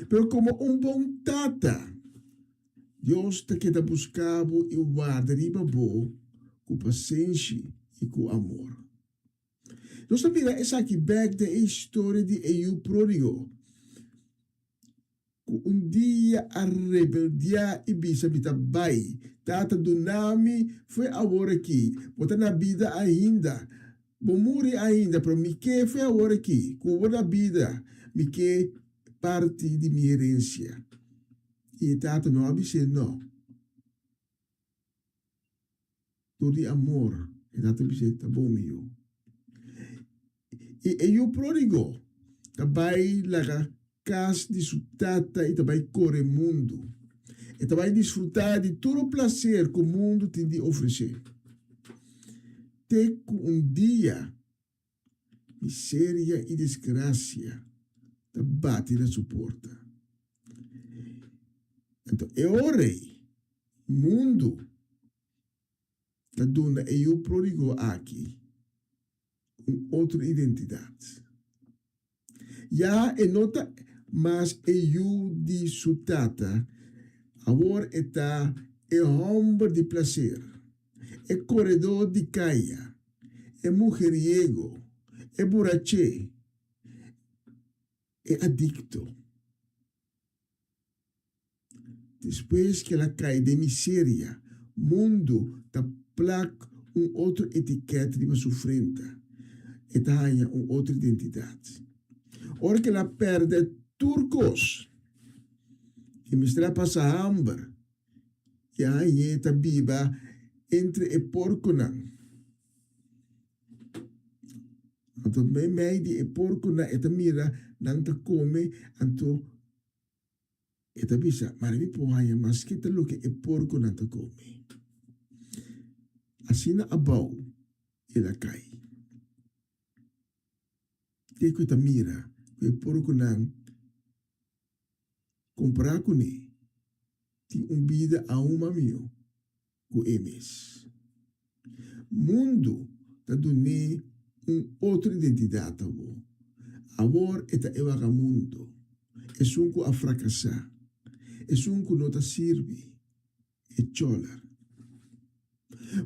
Pero como bom tata, Deus te queda buscabo e guarda riba bo, com paciência e com amor. Nós também essa aqui back da história de eu pródigo. Dia a rebeldia e bisa bita bai. Tata do nome foi agora aqui. Bota na vida ainda. Bom morrer ainda, para mim que foi agora aqui. Com a vida, me que parte de minha herência. E tata não avise não. Todo amor, e tata avise tá bom meu. E eu pródigo, também laga casa de sua tata e também corre mundo. E também desfrutar de todo o prazer que o mundo tem de oferecer. Até que dia, miséria e desgraça te bate na sua porta. Então, orei, mundo, da dona eu pródigo aqui. Outra identidade. Já é nota, mas eu de sutata, agora está homem de prazer, é corredor de caia, é mujeriego, é burache, é adicto. Depois que ela cai de miséria, mundo está placa outra etiqueta de sua frente. E ganha outra identidade. Ora que ela perde turcos, e mistura passa hambre, e aí está viva entre e porco não. Então, meio de e porco não, eta mira, não te come, então, eta bisa, mas me porra, mas que te lo que e porco não te come. Assim na abau, ela cai. Que cuita mira, que porco não comprar com ele, tem vida a meu, com emes. Mundo tá dando outra identidade abo. Agora é evaga mundo, é sunco a fracassar, é sunco não tá serve, é cholar.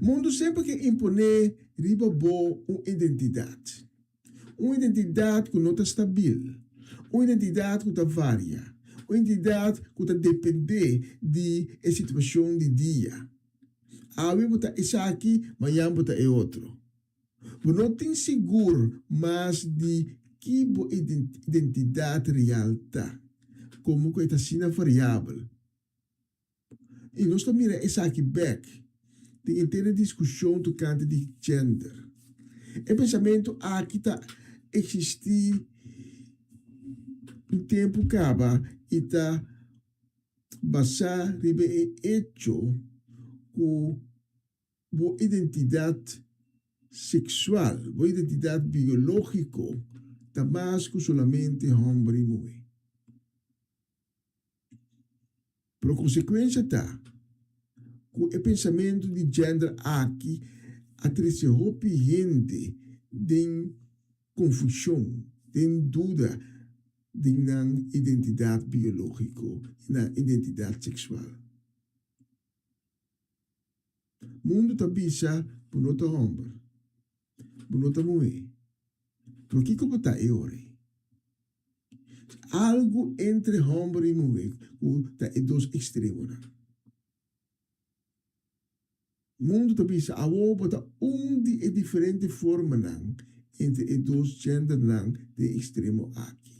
Mundo sempre que impõe riba bo identidade. Uma identidade que não está estável, uma identidade que está varia, uma identidade que está depender de situação de dia. Aí botar esse aqui, amanhã botar é outro. Mas não tem seguro, mas de que identidade real está, como que está sendo variável. E nós estamos mirando esse aqui back, tem inteira discussão do canto de gender. E pensamento aqui está existir um tempo acaba e está basar ribe e hecho com boa identidade sexual, boa identidade biológica, está mais que solamente homem e mulher. Por consequência, está com o pensamento de gênero aqui, atrás roupa gente de confusão, de dúvida de na identidade biológica, na identidade sexual. O mundo está bisa por nota homem, por nota mulher. Por que como está agora? Algo entre homem e mulher, está em dois extremos. O mundo está bisa a outra de diferente forma entre os dois gêneros de extremo aqui.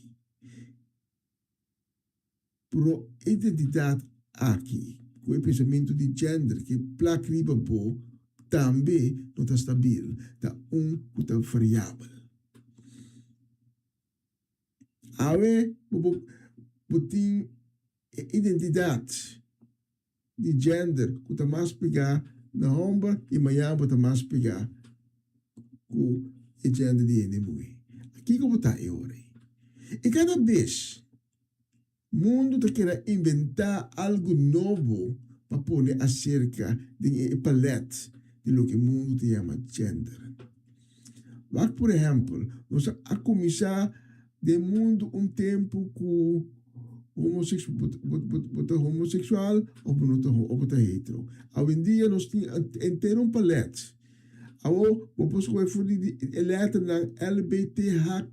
Por identidade aqui, com o pensamento de gênero que placriba bo, também não está estável, está que está variável. Awe, botin identidade de gênero que está mais pegar na homem e amanhã está mais pegar com o gênero de mulher. Aqui como está agora. E cada vez o mundo está querendo inventar algo novo para pôr acerca de palete de lo que o mundo te chama gender. Mas, por exemplo, nós a começar de mundo tempo com homossexual ou hetero. Hoje em dia nós temos palete. Agora, depois que eu fui eleito na LGBTQ.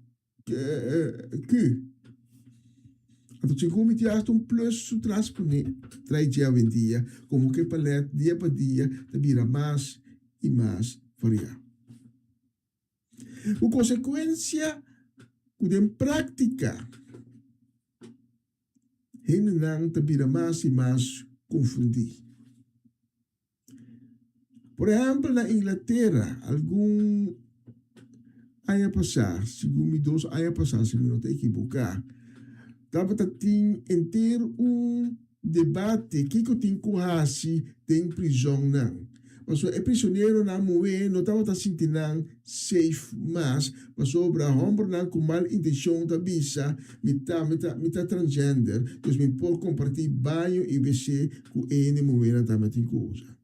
Então, se como te acha plus su transponer, traz dia em dia, como que palete, dia para dia, te vira mais e mais variável. Por consequência, em prática, ele não te vira mais e mais confundir. Por exemplo, na Inglaterra, algum ano passado, segundo dois anos passados, se não te equivocar, estava inteiro debate que eu tinha coragem de prisão não. Mas o prisioneiro na moe não estava sentindo safe mas sobre a homem não com mal intenção da visa mita transgender, então me pode compartilhar banho e BC com ele moe na também tem coisa.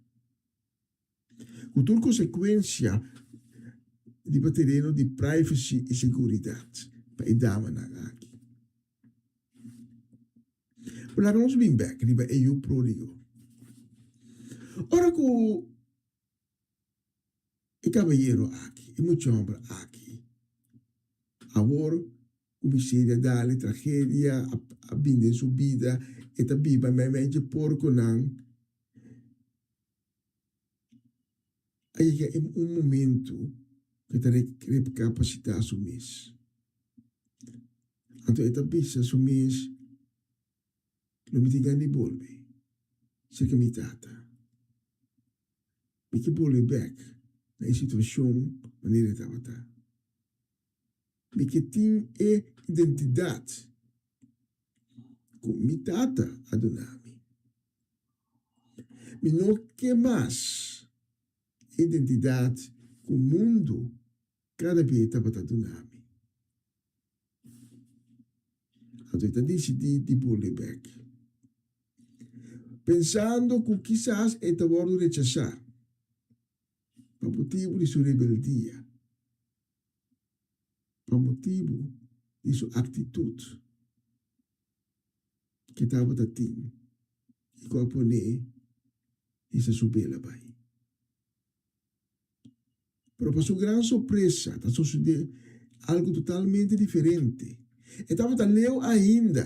Com toda consequência de terreno de privacy e segurança para dama na aqui. Para nós bem back, riba eu pródigo. Ora com o caballero aqui, e muito homem aqui. Agora, o miséria dali, tragédia, a binde subida, e a biba, mas é porco não. Aí é momento que tem capacidade de assumir. Então, é a bisa assumir, não me diga nem bolbe. Se que me tata. Me que bolbe back. Na situação, maneira de trabalhar. Me que tem identidade. Com me tata adonami. Me não que mais identidade com o mundo cada vez estava adonami. Então, decidi de pull back. Pensando que quizás é trabalho de rechazar. Por motivo de sua rebeldia. Por motivo de sua atitude. Que estava tendo. E componer essa subela pai. Pero para sua grande surpresa, está sucedendo algo totalmente diferente. Estava leu ainda.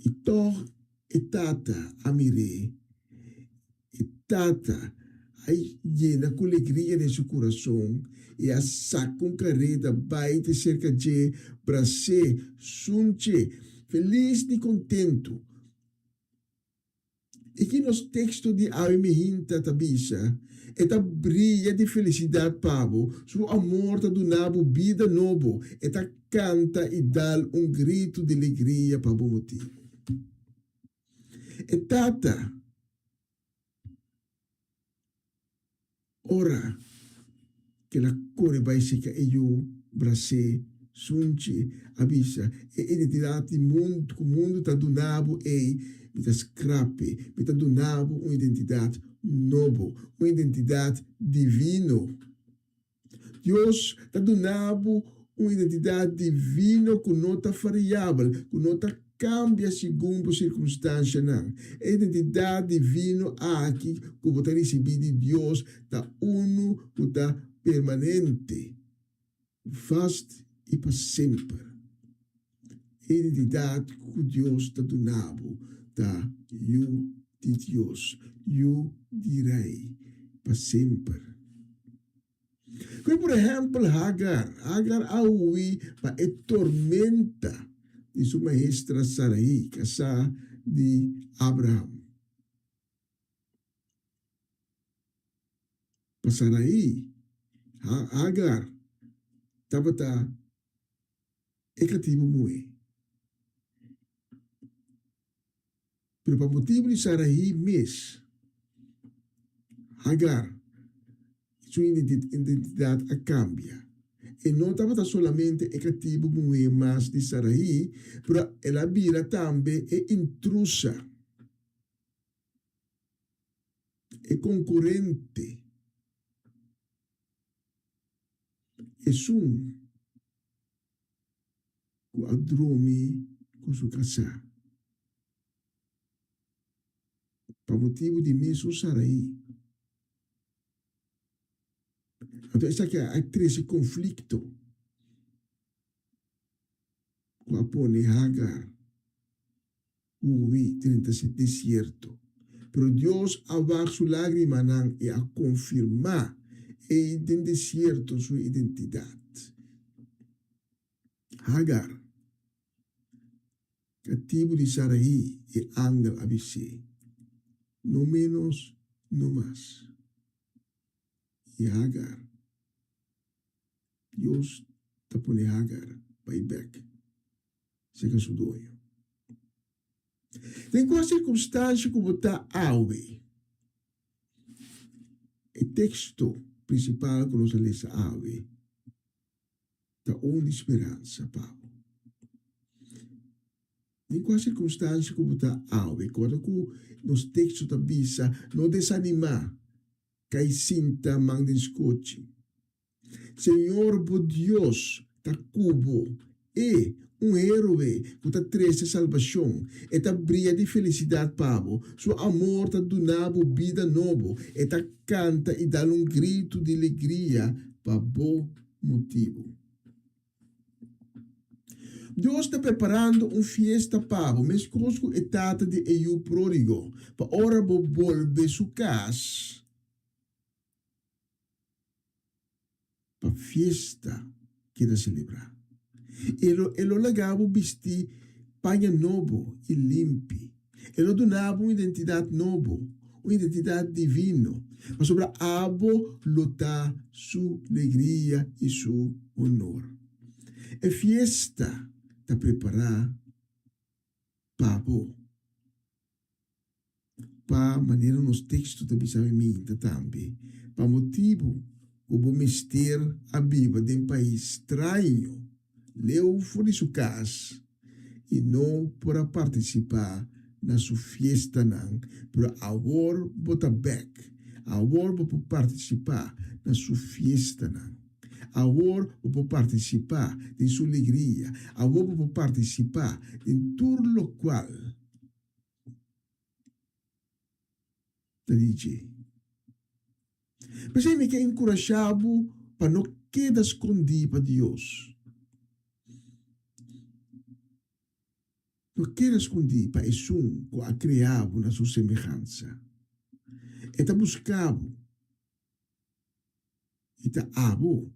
E toh e tata amire. E tata aí llena com alegria de seu coração e a saca com careta baita cerca de braço, sunche, feliz e contento. E que nos texto de Aimihinta tabisa, eta brilha de felicidade pavo, su amor ta donavo vida novo, eta canta e dá grito de alegria para bom motivo. E tata, ora, que la core vai se que eu, brase, sunci, avisa, e identidade mundo, o mundo ta donavo e mita scrape, mita donavo uma identidade novo, uma identidade divino. Deus ta donavo uma identidade divina com nota variável, com nota cambia segundo a circunstância. A identidade divina aqui, que você receber de Deus, está uno, está permanente, fast e para sempre. A identidade que Deus está donando, está eu de Deus, eu direi, para sempre. Como, por exemplo, Hagar aui para a tormenta de sua maestra Sarai, casa de Abraham. Para Sarai, Hagar estava cativo muito. Pero para motivo de Sarai mesmo, Hagar, sua identidade cambia. E não estava solamente cativo muito mais de Sarai, mas ela vira também intrusa, concorrente, um que adrome com sua casa. Para motivo de mesmo Sarai. Então, essa que há esse conflito com a pone Hagar, uvi, 37 desierto. Pero Deus abaixo sua lágrima e a confirmar e em desierto sua identidade. Hagar, cativo de Sarai e ángel avisei. No menos, no mais. E Hagar, Deus está pondo Hagar para ir back. Seja seu doio. Tem qual circunstância que você está auve. O texto principal que nós lemos auve está onde esperança, Paulo. Em qual circunstância que você está auve. Quando nos textos da Bíblia não desanimar, cai sinta manda escute. Senhor, por Deus, está cubo e héroe que está traz salvação, e está brilha de felicidade, Pablo. Seu amor está donando vida nova, e está canta e dá grito de alegria para bom motivo. Deus está preparando fiesta, Pablo, mas conosco é data de eu pródigo, para ora volver sua casa. Para fiesta que da celebrar. Ele legava vestir panha novo e limpe. Ele donava uma identidade nova, uma identidade divina. Mas sobre a abo lutar sua alegria e seu honor. A fiesta está preparada para maneira nos textos da Bíblia também, para motivo o bom mistério a Bíblia de um país estranho, leu fora de sua casa e não para participar na sua festa, não, para agora botar back, agora para participar na sua festa, não, agora para participar de sua alegria, agora para participar em tudo o qual te diz. Mas ele me quer encorajar para não quedar escondido para Deus. Não quer esconder para esse que a criado na sua semelhança. Está buscando. Está abo.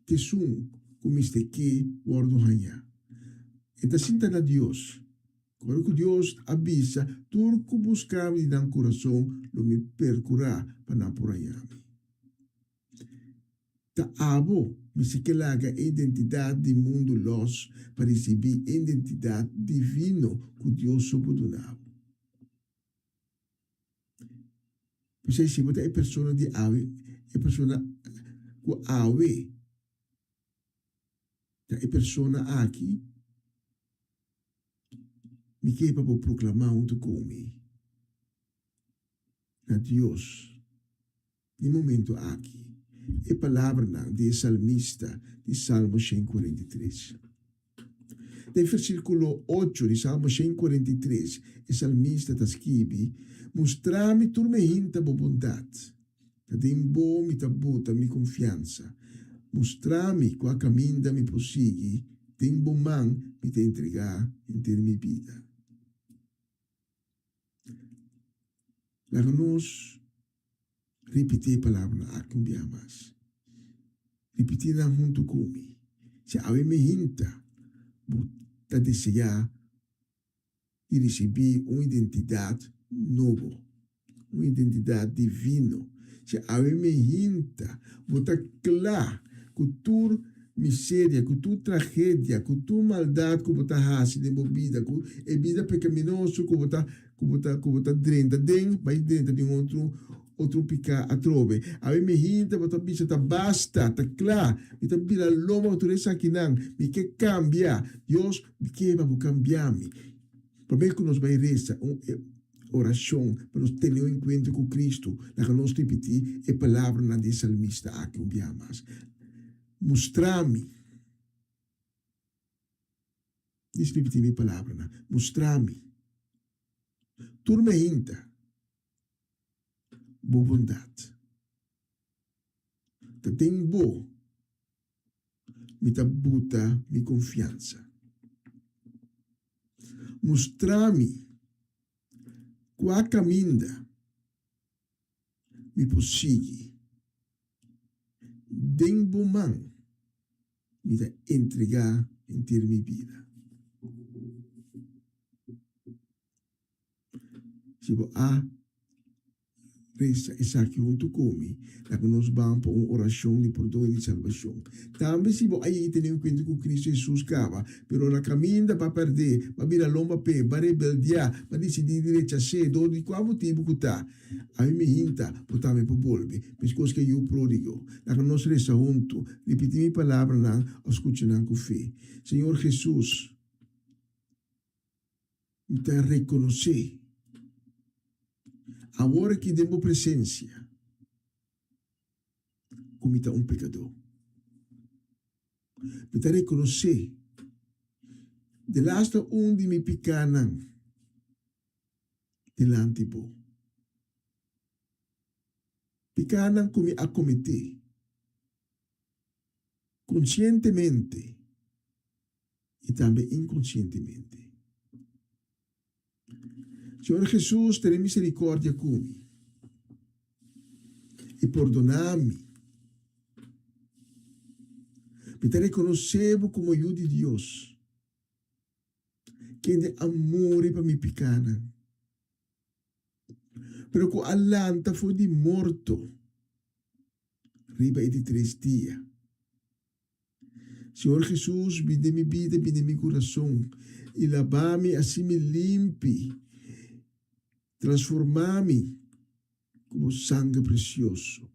Tesum como este que guardo hanha. Está sinta na Deus. Quando que Deus avisa, tudo que buscamos no coração, lo me percurar para não por aí. Ta abo, me se que laga identidade do mundo los para receber identidade divino que Deus sobrou. Você se bota é pessoa de ave, é pessoa que ave, é pessoa aqui, me que para proclamar um come a Deus no momento aqui. É palavra de salmista de Salmo 143. No versículo 8 de Salmo 143, o salmista está escrevendo: mostrar-me turma hinta bo bondade, tem bom me tabuta mi confiança, mostrar-me qual caminho me prossigue, tem bom man me te entregar em ter minha vida. Lá nós repetir a palavra aqui um dia mais. Repetir na junto comigo. Se ave me hinta, está desejar de receber uma identidade nova, uma identidade divina. Se ave me hinta, está claro que tua miséria, que tua tragédia, que tua maldade que você faz na vida, que é vida pecaminosa que você dentro, vai dentro de outro picar a trove. A me hinta, bota bicha, tá basta, tá claro. Me tá bila loma, autoreza aqui não. Me que cambia. Deus, me que vai cambiar-me. Para mim que nós vai rezar oração, para nós ter um encontro com Cristo, na que nós repetir a palavra na de salmista aqui um dia mais. Mostrar-me. Diz repetir a palavra, né? Mostrar-me. Turma hinta. Boa bondade. Que tem boa. Me tá buta mi confiança. Mostrar-me qual caminho me prossigue. Den bom man me tá entregar em ter minha vida. Se vou reza essa aqui junto comigo, lá que nós vamos para uma oração de perdão e de salvação. Também se você aí tem um encontro com Cristo Jesus cava, pero na caminho para perder, para vir a lomba pé, para rebeldear, para decidir direita cedo, de qual motivo que está. Aí me hinta, para me volver, pescoço que eu pródigo. Lá que nós reza junto, repetir minha palavra, escutando com fé. Senhor Jesus, me está reconhecer. Agora que demos presença, como está um pecador. Me está reconhecer, de lasta onde me picaram, delante de você. Picaram como a cometer, conscientemente e também inconscientemente. Senhor Jesus, tem misericórdia comigo e perdonar-me. Me te reconhecemos como eu de Deus, que de amor para me picana. Pero que alanta foi de morto, riba de 3 dias. Senhor Jesus, vinde minha vida, vinde meu coração, e lava-me assim me limpe. Transformar-me como sangue precioso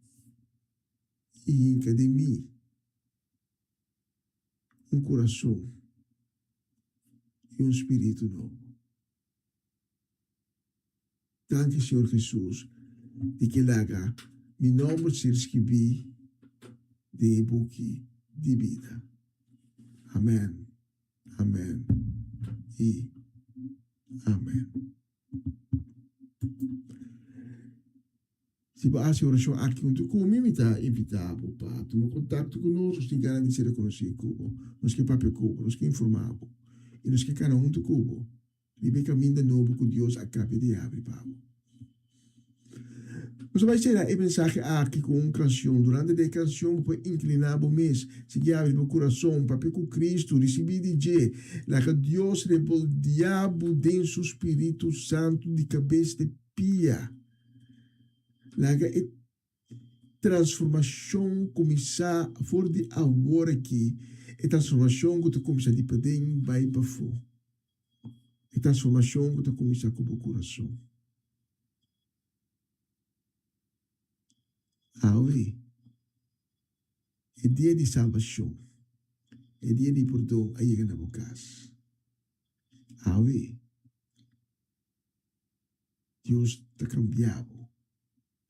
e inca de mim um coração e um espírito novo. Danke, Senhor Jesus, de que laga meu nome se escrevi de book de vida. Amém, amém e amém. Se você a oração aqui junto comigo, me está invitado para tomar contato conosco, nós temos de ser reconhecidos, nós que papel cubo, nós que informamos, e nós que cada junto cubo, e bem caminho de novo que Deus acaba de abrir para Mas vai ser a mensagem aqui com uma canção. Durante a canção, pode inclinar o mês. Se abre o coração, papel com Cristo, receber de Deus. Lá que Deus rebol o diabo dentro do Espírito Santo de cabeça de pia. Lá que a transformação começar a for de agora aqui. A transformação que começa de poder vai para fora. A transformação que começa com o coração. Awe, é dia de salvação, é dia de perdão a chegar na boca. Awe, Deus está cambiado,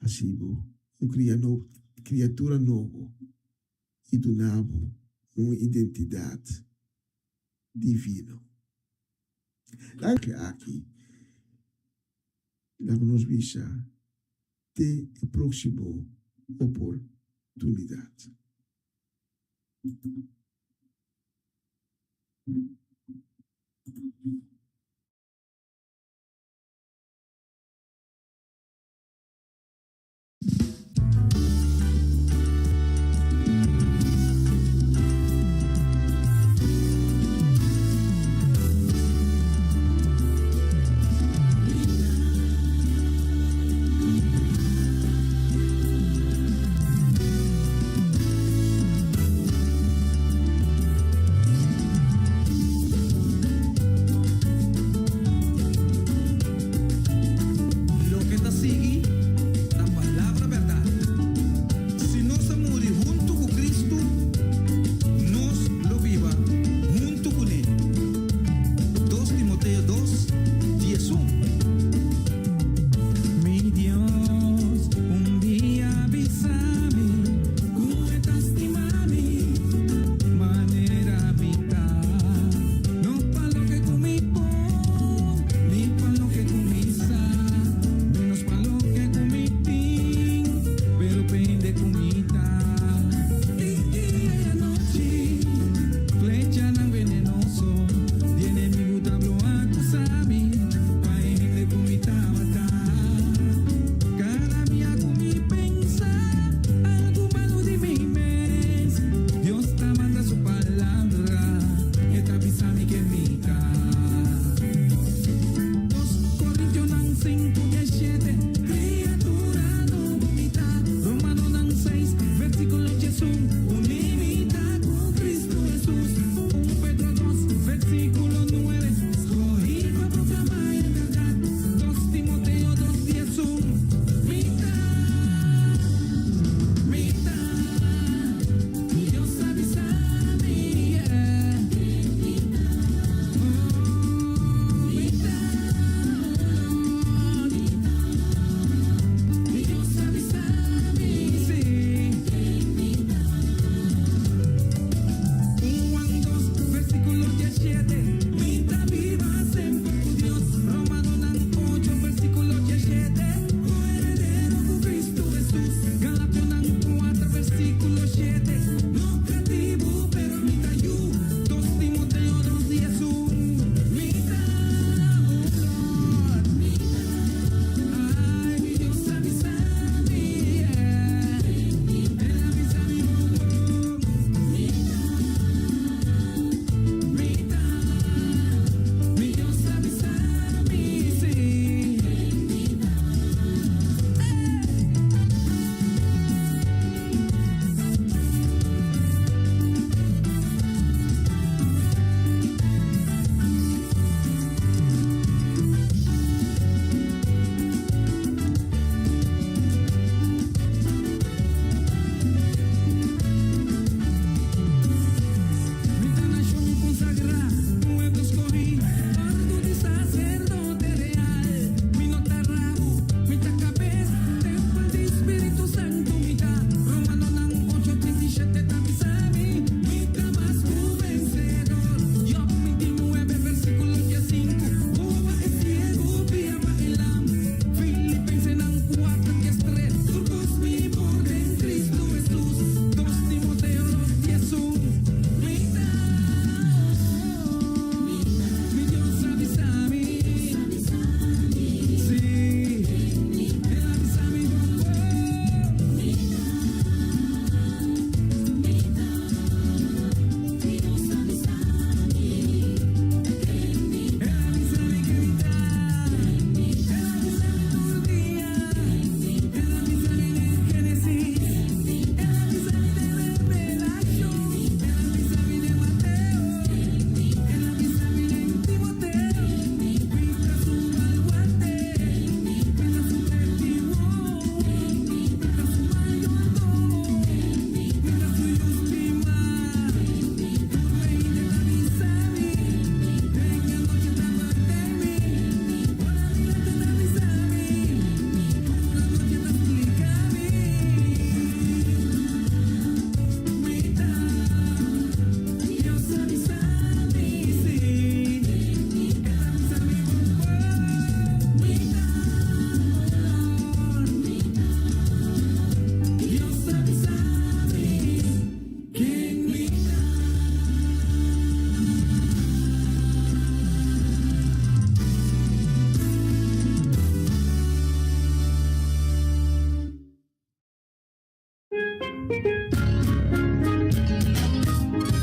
assim, criatura nova, e donava uma identidade divina. Aqui, na nos visa, te próximo oportunidade.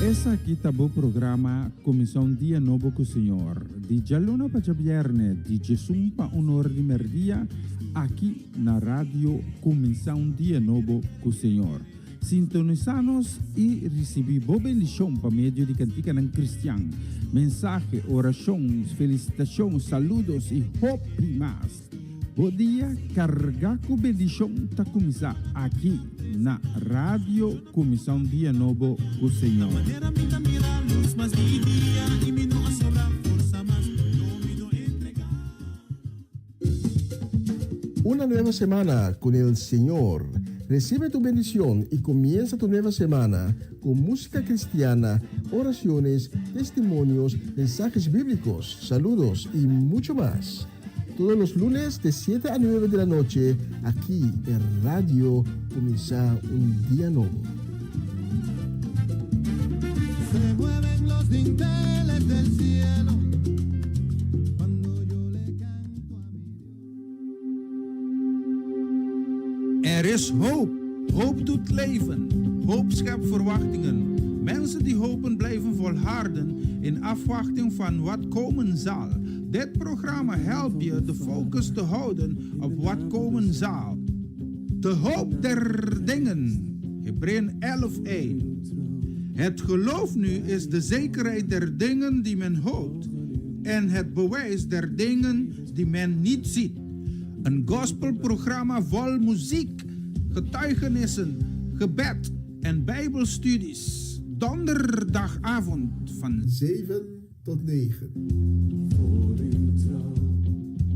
Essa aqui tá o programa Comissão Dia Novo com o Senhor. De Jaluna para Viernes, de Jesus para Honor de Merdia, aqui na rádio Comissão Dia Novo com o Senhor. Sintonizanos e recebi boa bendição para meio de cantiga ng Cristiano. Mensagem, orações, felicitações, saludos e hope mais. Bom dia, carga com bendição tá começar aqui na rádio Comissão Dia Novo com o Senhor. Una nueva semana con el Señor. Recibe tu bendición y comienza tu nueva semana con música cristiana, oraciones, testimonios, mensajes bíblicos, saludos y mucho más. Todos los lunes de 7 a 9 de la noche, aquí en Radio Comienza un Día Nuevo. Se mueven los dinteles del cielo cuando yo le canto a mi Dios. Er is hoop. Hoop doet leven. Hoop schept verwachtingen. Mensen die hopen blijven volharden in afwachting van wat komen zal. Dit programma helpt je de focus te houden op wat komen zal. De hoop der dingen. Hebreeën 11:1. Het geloof nu is de zekerheid der dingen die men hoopt en het bewijs der dingen die men niet ziet. Een gospelprogramma vol muziek, getuigenissen, gebed en bijbelstudies. Donderdagavond van 7 tot 9. Voor uw trouw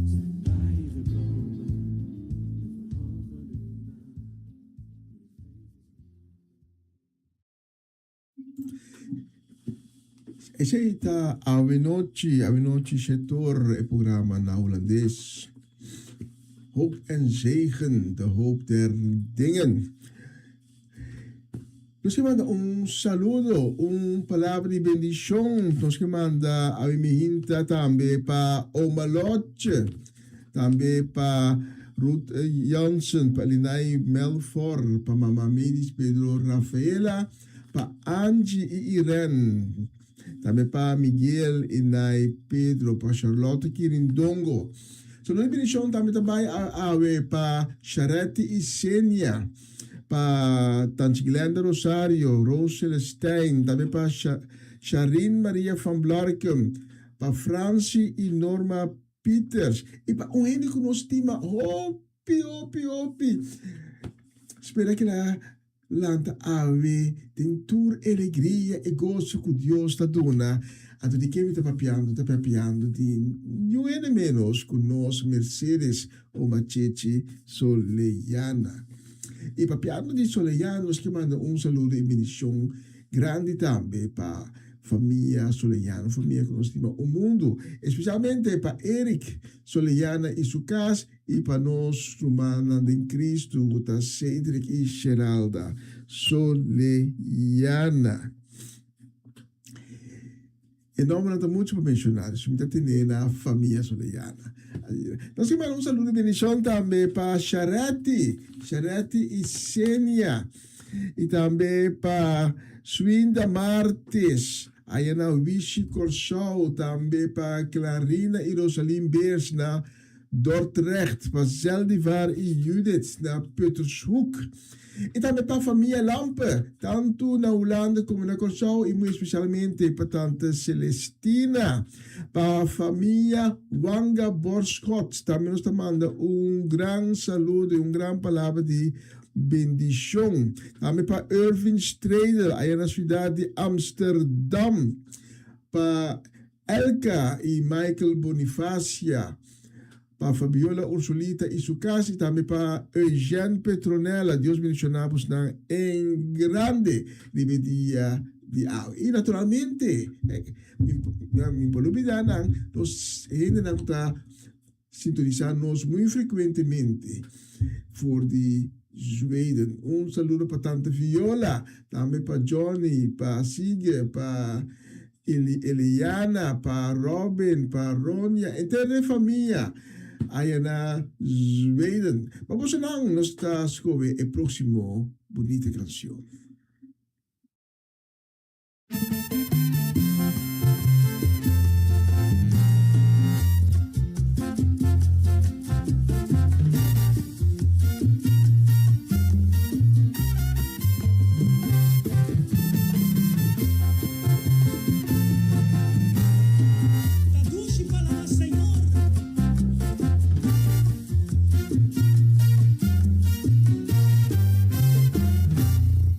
zijn wij gekomen. Ese está Avenochi Shetor, het programma na Hollandees. Hoop en zegen, de hoop der dingen. Nos que manda un saludo, un palabra de bendición. Nos que manda a mi hinta también para Omaloche, también para Ruth Jansen, para Linay Melfor, para Mama Midis Pedro Rafaela, para Angie y Irene, también para Miguel y Pedro, para Charlotte Kirindongo. So, no bendición también para Charette y Senia, para Glenda Rosario, Rose Celestijn, también para Sharin Maria van Blarkum, para Francie y Norma Peters, y para un gente que nos estima, hopi. Espera que la lanta ave, tem tour alegria e gozo que Deus está dando. A tutti che mi sta papiando di niente menos con nos Mercedes o Machechi Soleyana. E papiando di Soleyana, nos que manda un saludo e bendição grande também para família Soleyana, família que nos estima o mundo, especialmente para Eric Soleyana e sua casa, e para nós, Romana de Cristo, para Cedric e Geralda Soleyana. E não me dá muito para mencionar, isso me dá na família Soleyana. Nós temos um saludo de bendição também para Charette e Senia, e também para Swinda Martes, aí na Vichy Corsau, também para Clarina e Rosaline Beers na Dordrecht, para Zeldivar e Judith na Puttershoek. E também para a família Lampe, tanto na Holanda como na Corsau, e muito especialmente para tante Celestina, para a família Wanga Borschot, também nos manda grande saludo e grande palavra de bendição. Também para Irving Strader, aí na cidade de Amsterdam, para Elka e Michael Bonifacia, para Fabiola Ursulita e sua casa, e também para Eugene Petronella. Deus bendicionamos em grande dia de hoje. E naturalmente, me pode olvidar, nós ainda não está sintonizando-nos muito frequentemente por de Zweden. Um saludo para tante Viola, também para Johnny, para Sige, para Eliana, para Robin, para Ronja, e toda a família aí na Zweden. Mas você não está escovendo o próximo bonita canción. Traduzci palavra, Senhor.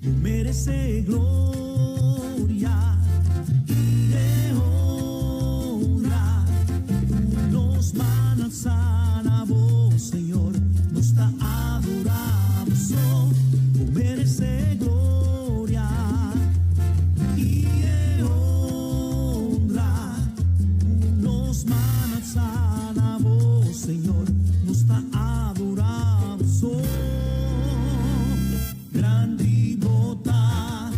Tú mereces gloria y honra. Nos mandan a vos, Señor, nos te adoramos. Tú mereces gloria y honra. Nos mandan a vos, Señor, nos te adoramos. Grande bota,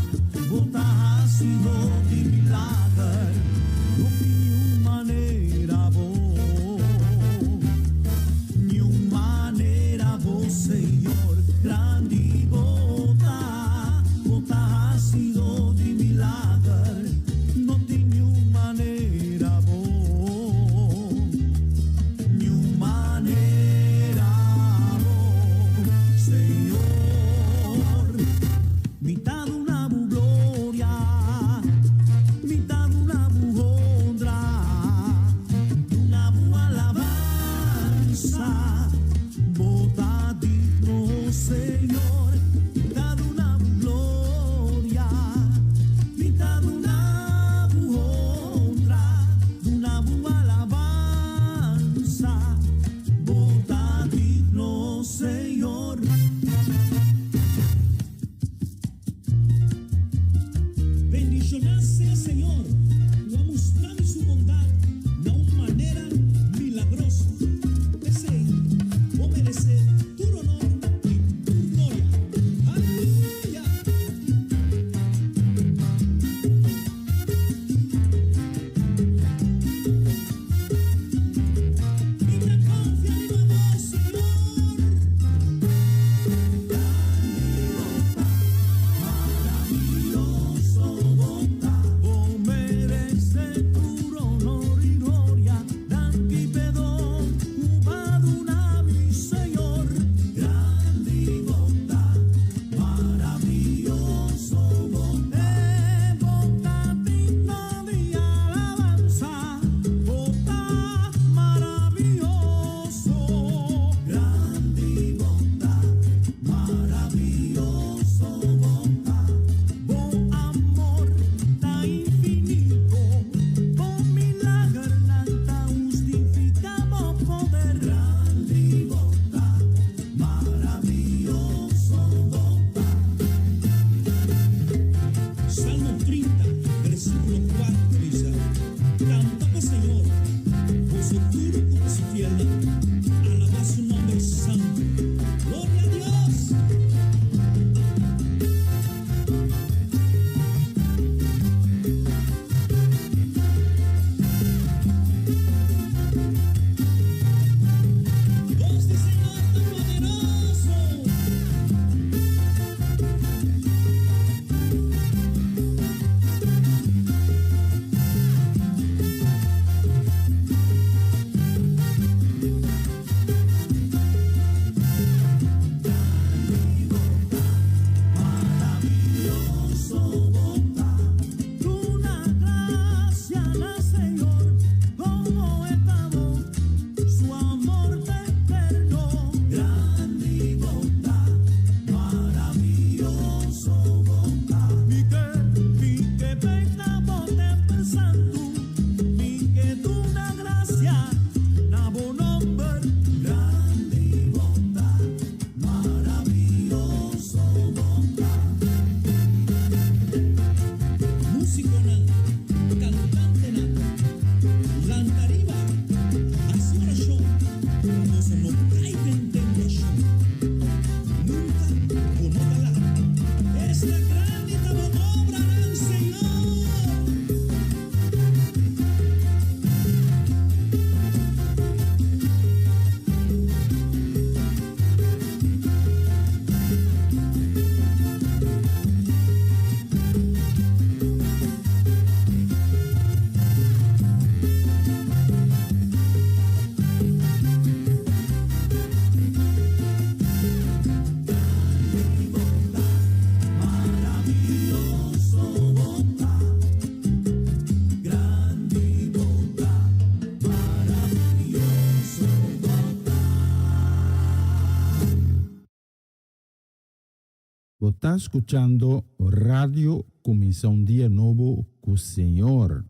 Você está escuchando Radio Comenzó un Día Nuevo con el Señor.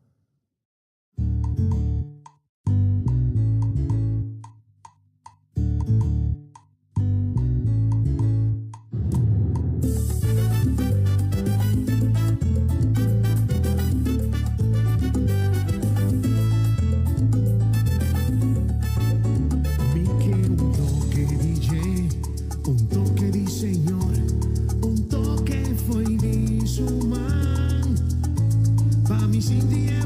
Vi che un toque di un toque di Señor, un toque foi de su man, pa mi sin día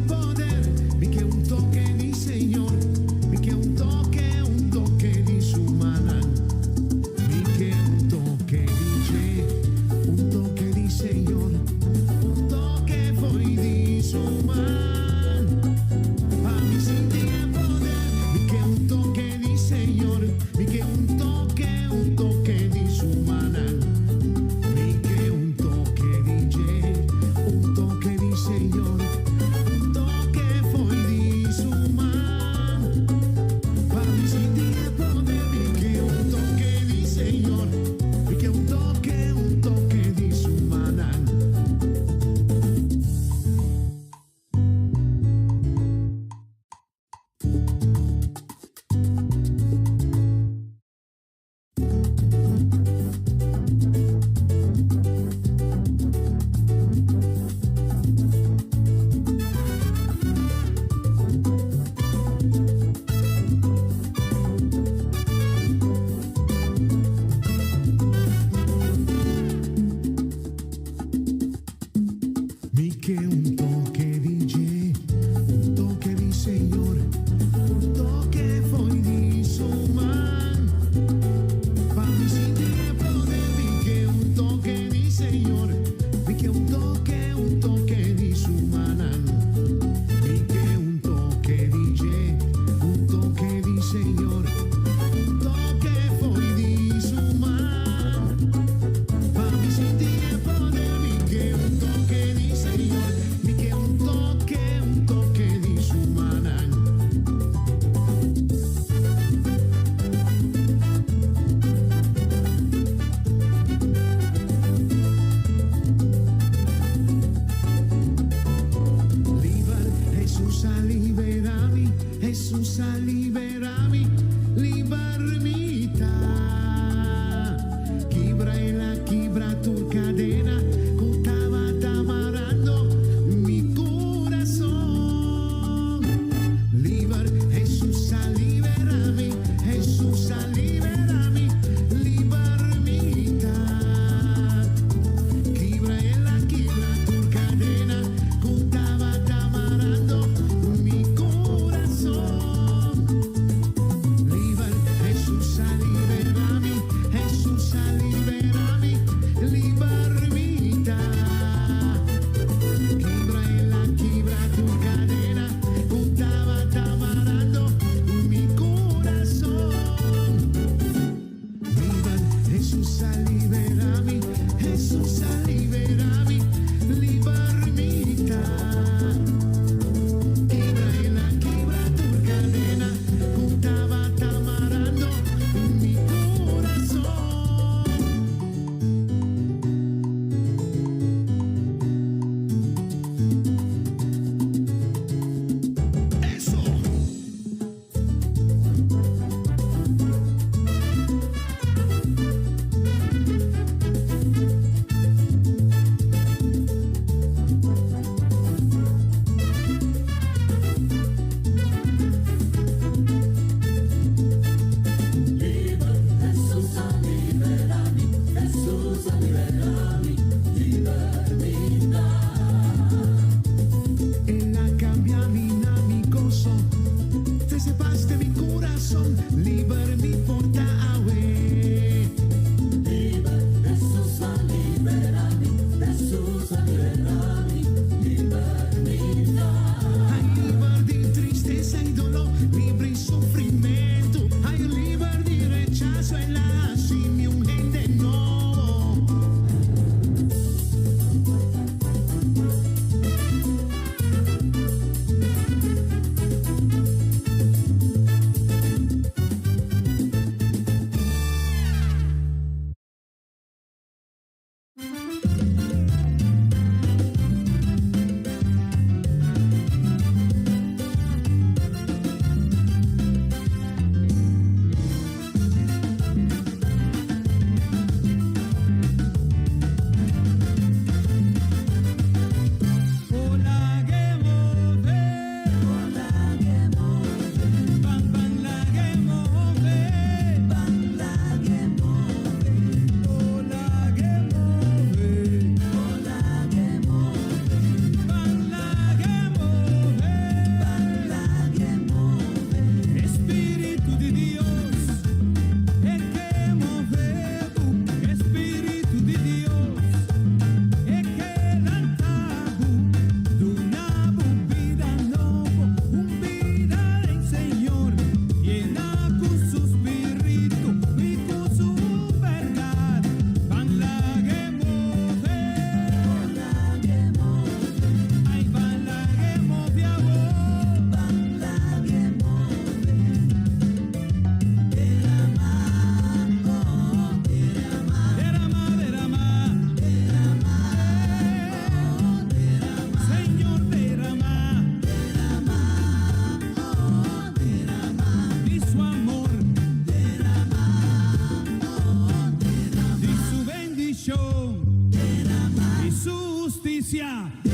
justicia. Ay,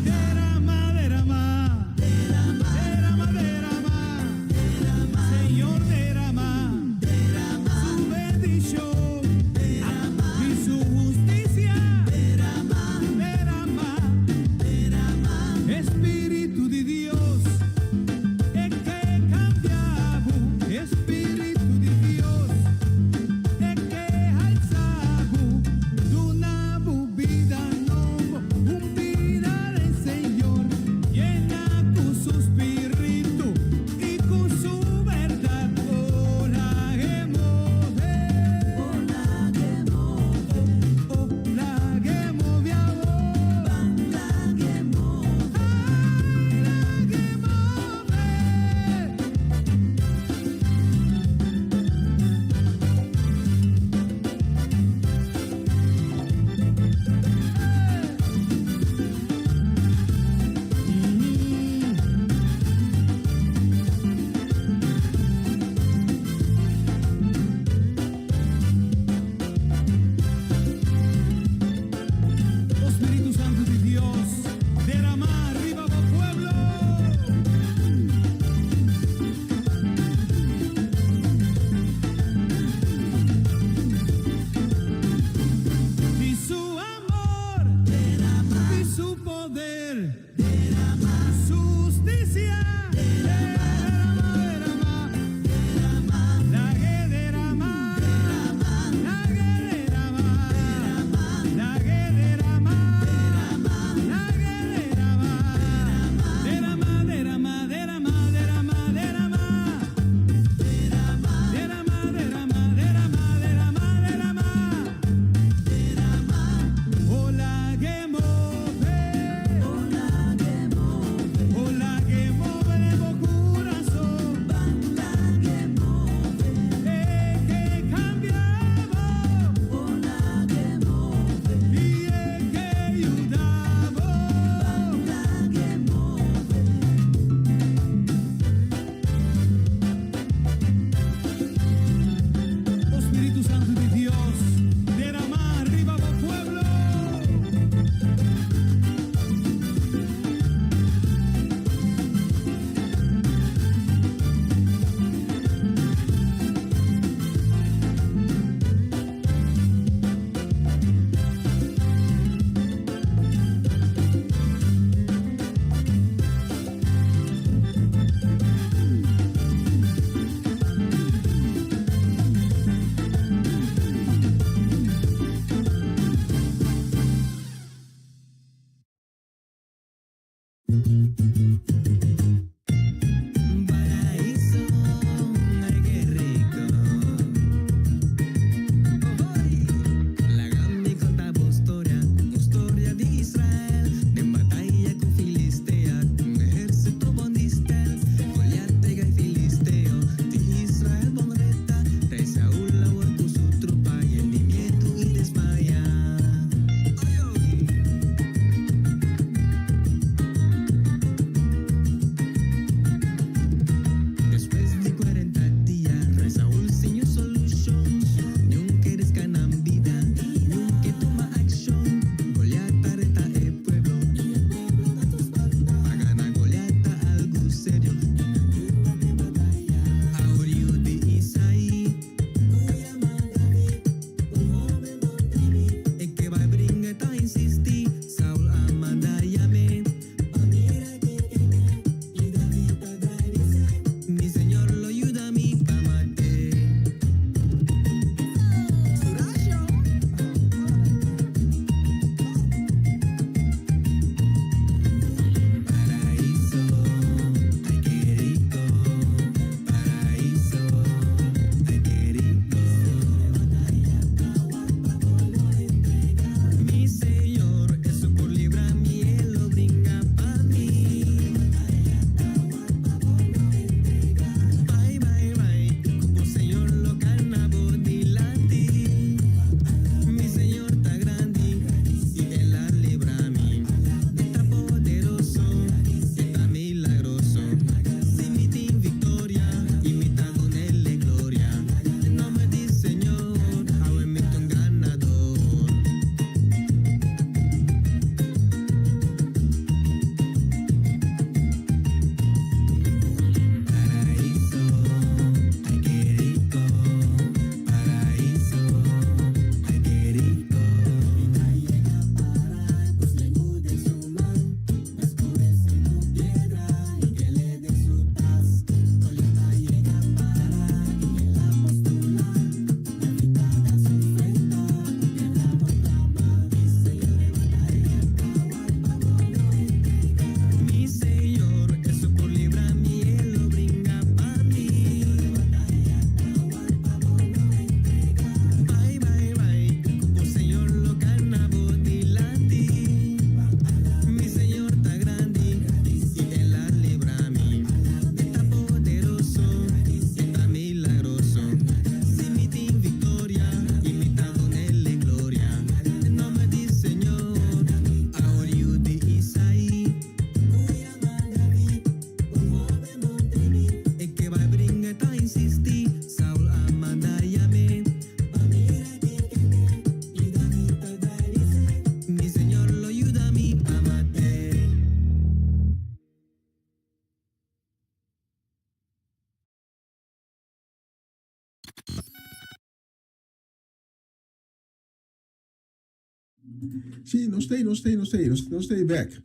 derrama, derrama, derrama, derrama, Señor, derrama su bendición y su justicia. Derrama, Espíritu de Dios, es que cambiamos. Espíritu de Dios, es que alzamos de una vida nueva, un vida del Señor, llena con su espíritu y con su verdad. Oh, la gemove, oh, la gemove, oh, la gemove, oh, la gemove, ay, la gemove. Oh, Espíritu Santo de Dios, derrama arriba al pueblo. Y su amor, y su poder, su justicia. Derrama, la que derrama, la que derrama, la que derrama, la que derrama, derrama, derrama, derrama, derrama, derrama, derrama, oh, la que mueve, oh, la que mueve de mi corazón, que cambiamos, y que ayudamos. Oh, Espíritu Santo de Dios, derrama arriba al pueblo. Paraíso, ay qué rico. La Gambia conta historia de Israel, de batalla con Filistea, un ejército bon distel, Goliat y Filisteo, de Israel bon reta, de Saúl la con su tropa y el nieto y desmaya. Ay, Sim, não stay back.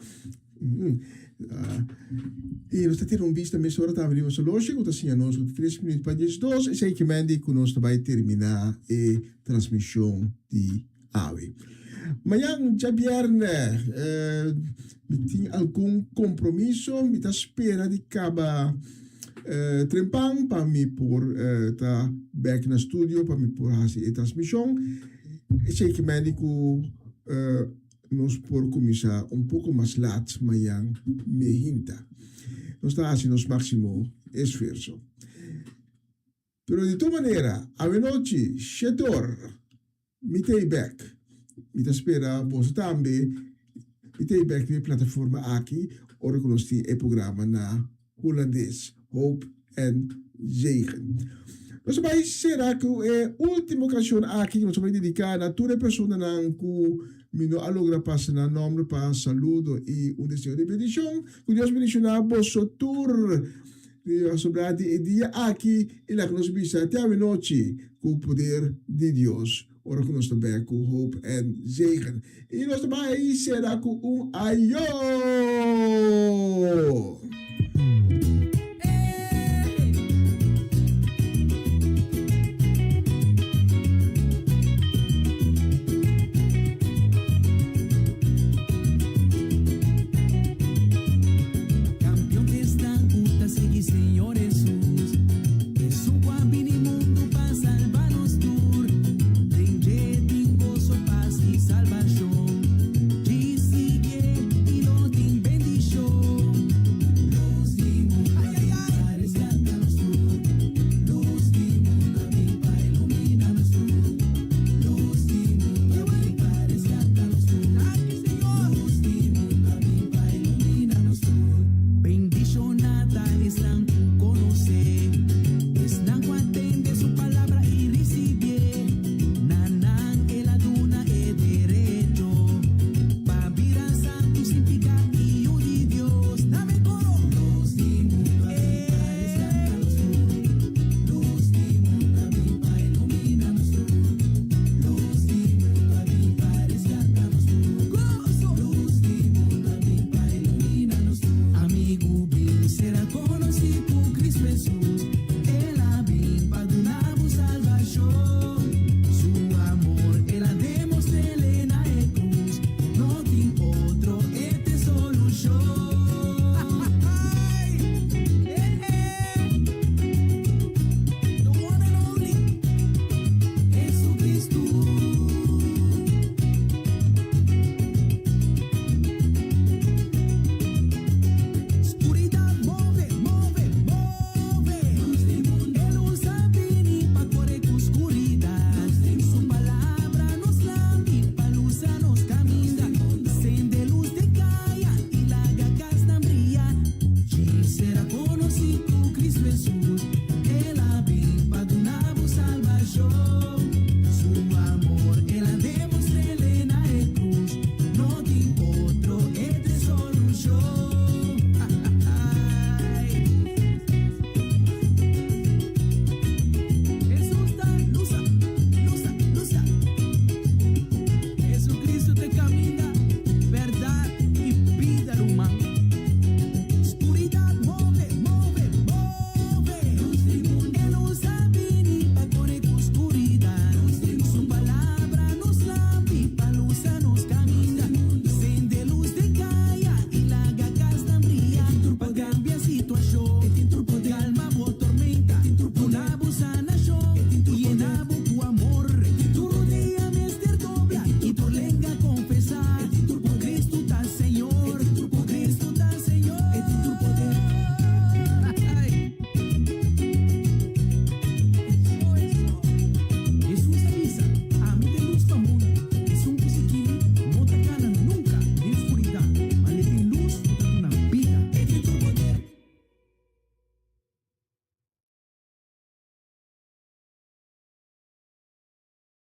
E nós temos vista mais hora tá abrindo solução, que assim nós 3 minutos para 12, e sei que mande que nós vai terminar a transmissão de AVE. Amanhã, já viernes, tem algum compromisso, me tá espera de acabar trempang para me por tá back na estúdio para me por fazer a transmissão. E sei que mande que nós por começar pouco mais laat amanhã me hinta. Nós está fazendo nosso máximo esforço. Pero de toda maneira, a noite, chetor, me tei back. Me tá espera você também, me tei back na plataforma aqui, ora que nós temos o programa na holandês, Hope and Zegen. Nós vamos será que é a última ocasião aqui que nós vamos dedicar a toda pessoa que Mino alogra passa na nome para saludo e desejo de bendição. Que Deus bendicionar vosso tour. Sobre o dia aqui e lá que nós vamos até a noite com o poder de Deus. Ora que nós também com hope and zegen. E nós também será com aiô.